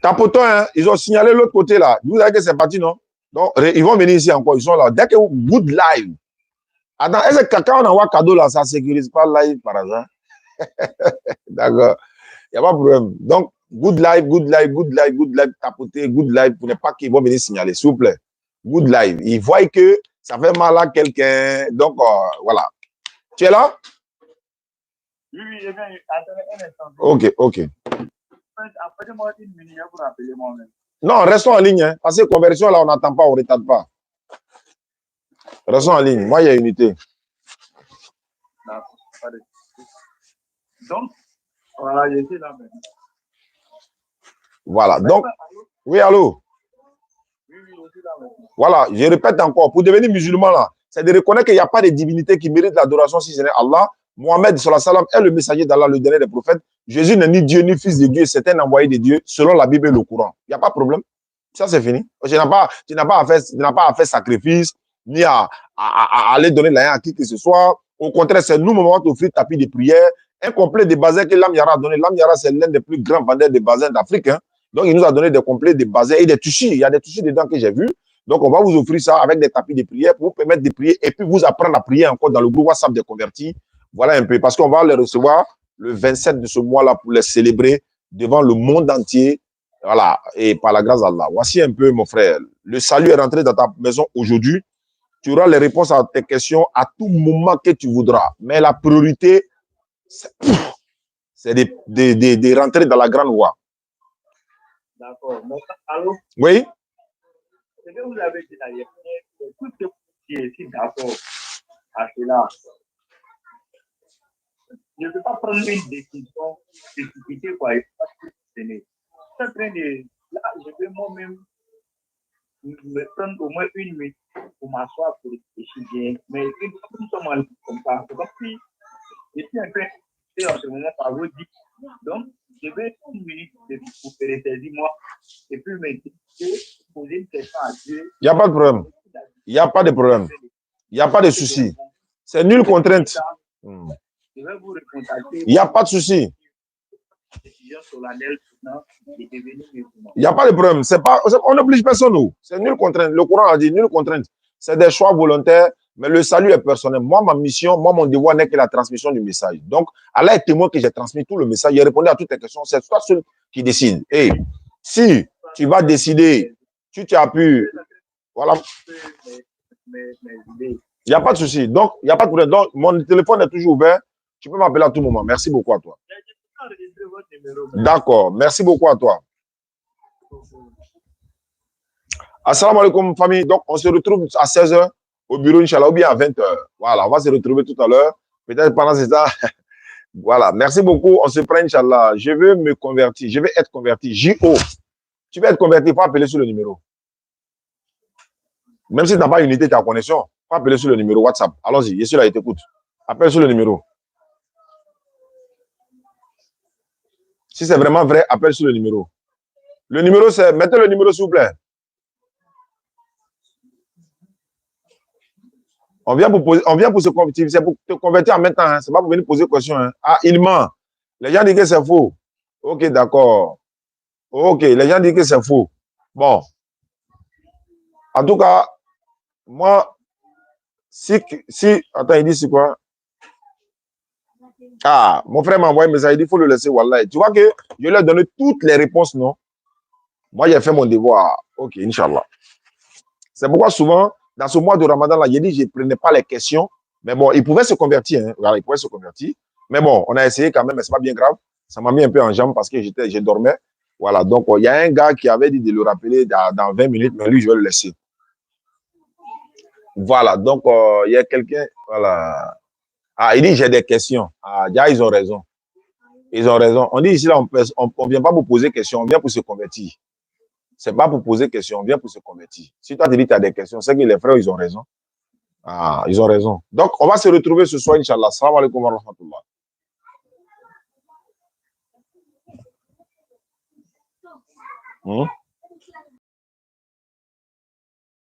Tapoton, hein, ils ont signalé l'autre côté là. Vous savez que c'est parti, non? Donc, ils vont venir ici encore. Ils sont là. Dès que vous, good live. Attends, est-ce que quand on envoie cadeau là, ça ne sécurise pas live par hasard? D'accord. Il n'y a pas de problème. Donc, good live, tapoter, good live, pour ne pas qu'ils vont venir signaler, s'il vous plaît. Good live. Ils voient que ça fait mal à quelqu'un. Donc, voilà. Tu es là? Oui, je viens. Attendez un instant. Ok. Appelez-moi une minute pour appeler moi-même. Non, restons en ligne. Hein, parce que conversion, là, on n'attend pas, on ne retarde pas. Restons en ligne. Moi, il y a unité. D'accord. Donc, voilà, je suis là maintenant. Voilà. Donc, oui, allô? Oui, je suis là maintenant. Voilà, je répète encore, pour devenir musulman, là, c'est de reconnaître qu'il n'y a pas de divinité qui mérite l'adoration si ce n'est Allah. Mohammed sallam est le messager d'Allah, le dernier des prophètes. Jésus n'est ni Dieu ni fils de Dieu, c'est un envoyé de Dieu, selon la Bible et le Coran. Il n'y a pas de problème. Ça, c'est fini. Tu n'as pas à faire sacrifice, ni à aller donner la haine à qui que ce soit. Au contraire, c'est nous, on va t'offrir tapis de prière, un complet de bazin que Lam Yara a donné. Lam Yara, c'est l'un des plus grands vendeurs de bazins d'Afrique. Hein. Donc, il nous a donné des complets de bazin et des tissus. Il y a des tissus dedans que j'ai vus. Donc, on va vous offrir ça avec des tapis de prière pour vous permettre de prier et puis vous apprendre à prier encore dans le groupe WhatsApp des convertis. Voilà un peu, parce qu'on va les recevoir le 27 de ce mois-là pour les célébrer devant le monde entier. Voilà, et par la grâce d'Allah. Voici un peu, mon frère. Le salut est rentré dans ta maison aujourd'hui. Tu auras les réponses à tes questions à tout moment que tu voudras. Mais la priorité, c'est de rentrer dans la grande voie. D'accord. Allô? Oui? Ce que vous avez dit d'ailleurs, tout ce qui est ici d'accord à cela, je ne peux pas prendre une décision précipitée, quoi. Je suis en train de, là, je vais moi-même me prendre au moins une minute pour m'asseoir pour réfléchir bien. Mais une fois que nous sommes en ligne comme ça, c'est comme si je suis un peu en ce moment par vous dire. Donc, je vais une minute pour faire saisir moi et puis me poser une question à Dieu. Il n'y a pas de problème. Il n'y a pas de problème. Il n'y a pas de souci. C'est nulle contrainte. Je vais vous recontacter. Il n'y a pas de souci. Décision solennelle de devenir musulman. Il n'y a pas de problème. On n'oblige personne. Nous. C'est nulle contrainte. Le Coran a dit nulle contrainte. C'est des choix volontaires, mais le salut est personnel. Moi, ma mission, mon devoir n'est que la transmission du message. Donc, Allah est témoin que j'ai transmis tout le message. J'ai répondu à toutes tes questions. C'est toi seul qui décide. Et si tu vas décider, tu as pu. Voilà. Il n'y a pas de souci. Donc, il n'y a pas de problème. Donc, mon téléphone est toujours ouvert. Tu peux m'appeler à tout moment. Merci beaucoup à toi. D'accord. Merci beaucoup à toi. Assalamu alaikum, famille. Donc, on se retrouve à 16h au bureau, Inch'Allah, ou bien à 20h. Voilà, on va se retrouver tout à l'heure. Peut-être pendant ces temps. Voilà, merci beaucoup. On se prend, Inch'Allah. Je veux me convertir. Je veux être converti. J.O. Tu veux être converti, il faut appeler sur le numéro. Même si tu n'as pas unité, tu as connexion, il faut appeler sur le numéro WhatsApp. Allons-y, je suis là, il t'écoute. Appelle sur le numéro. Si c'est vraiment vrai, appelle sur le numéro. Le numéro, c'est... Mettez le numéro, s'il vous plaît. On vient pour se convertir. C'est pour te convertir en même temps. Hein. Ce n'est pas pour venir poser question. Hein. Ah, il ment. Les gens disent que c'est faux. Ok, d'accord. Ok, les gens disent que c'est faux. Bon. En tout cas, moi, si... Attends, il dit c'est quoi? Ah, mon frère m'a envoyé un message. Il dit il faut le laisser. Wallah. Tu vois que je lui ai donné toutes les réponses, non? Moi, j'ai fait mon devoir. Ok, Inch'Allah. C'est pourquoi souvent, dans ce mois de Ramadan, là, j'ai dit je ne prenais pas les questions. Mais bon, il pouvait se convertir. Hein. Voilà, il pouvait se convertir. Mais bon, on a essayé quand même, mais ce n'est pas bien grave. Ça m'a mis un peu en jambe parce que je dormais. Voilà, donc il y a un gars qui avait dit de le rappeler dans 20 minutes, mais lui, je vais le laisser. Voilà, donc il y a quelqu'un. Voilà. Ah, il dit j'ai des questions. Ah, déjà, ils ont raison. Ils ont raison. On dit ici, là, on ne vient pas pour poser questions, on vient pour se convertir. Ce n'est pas pour poser questions, on vient pour se convertir. Si toi, tu dis que tu as des questions, c'est que les frères, ils ont raison. Ah, ils ont raison. Donc, on va se retrouver ce soir, Inch'Allah. Salam alaikum wa rahmatullah.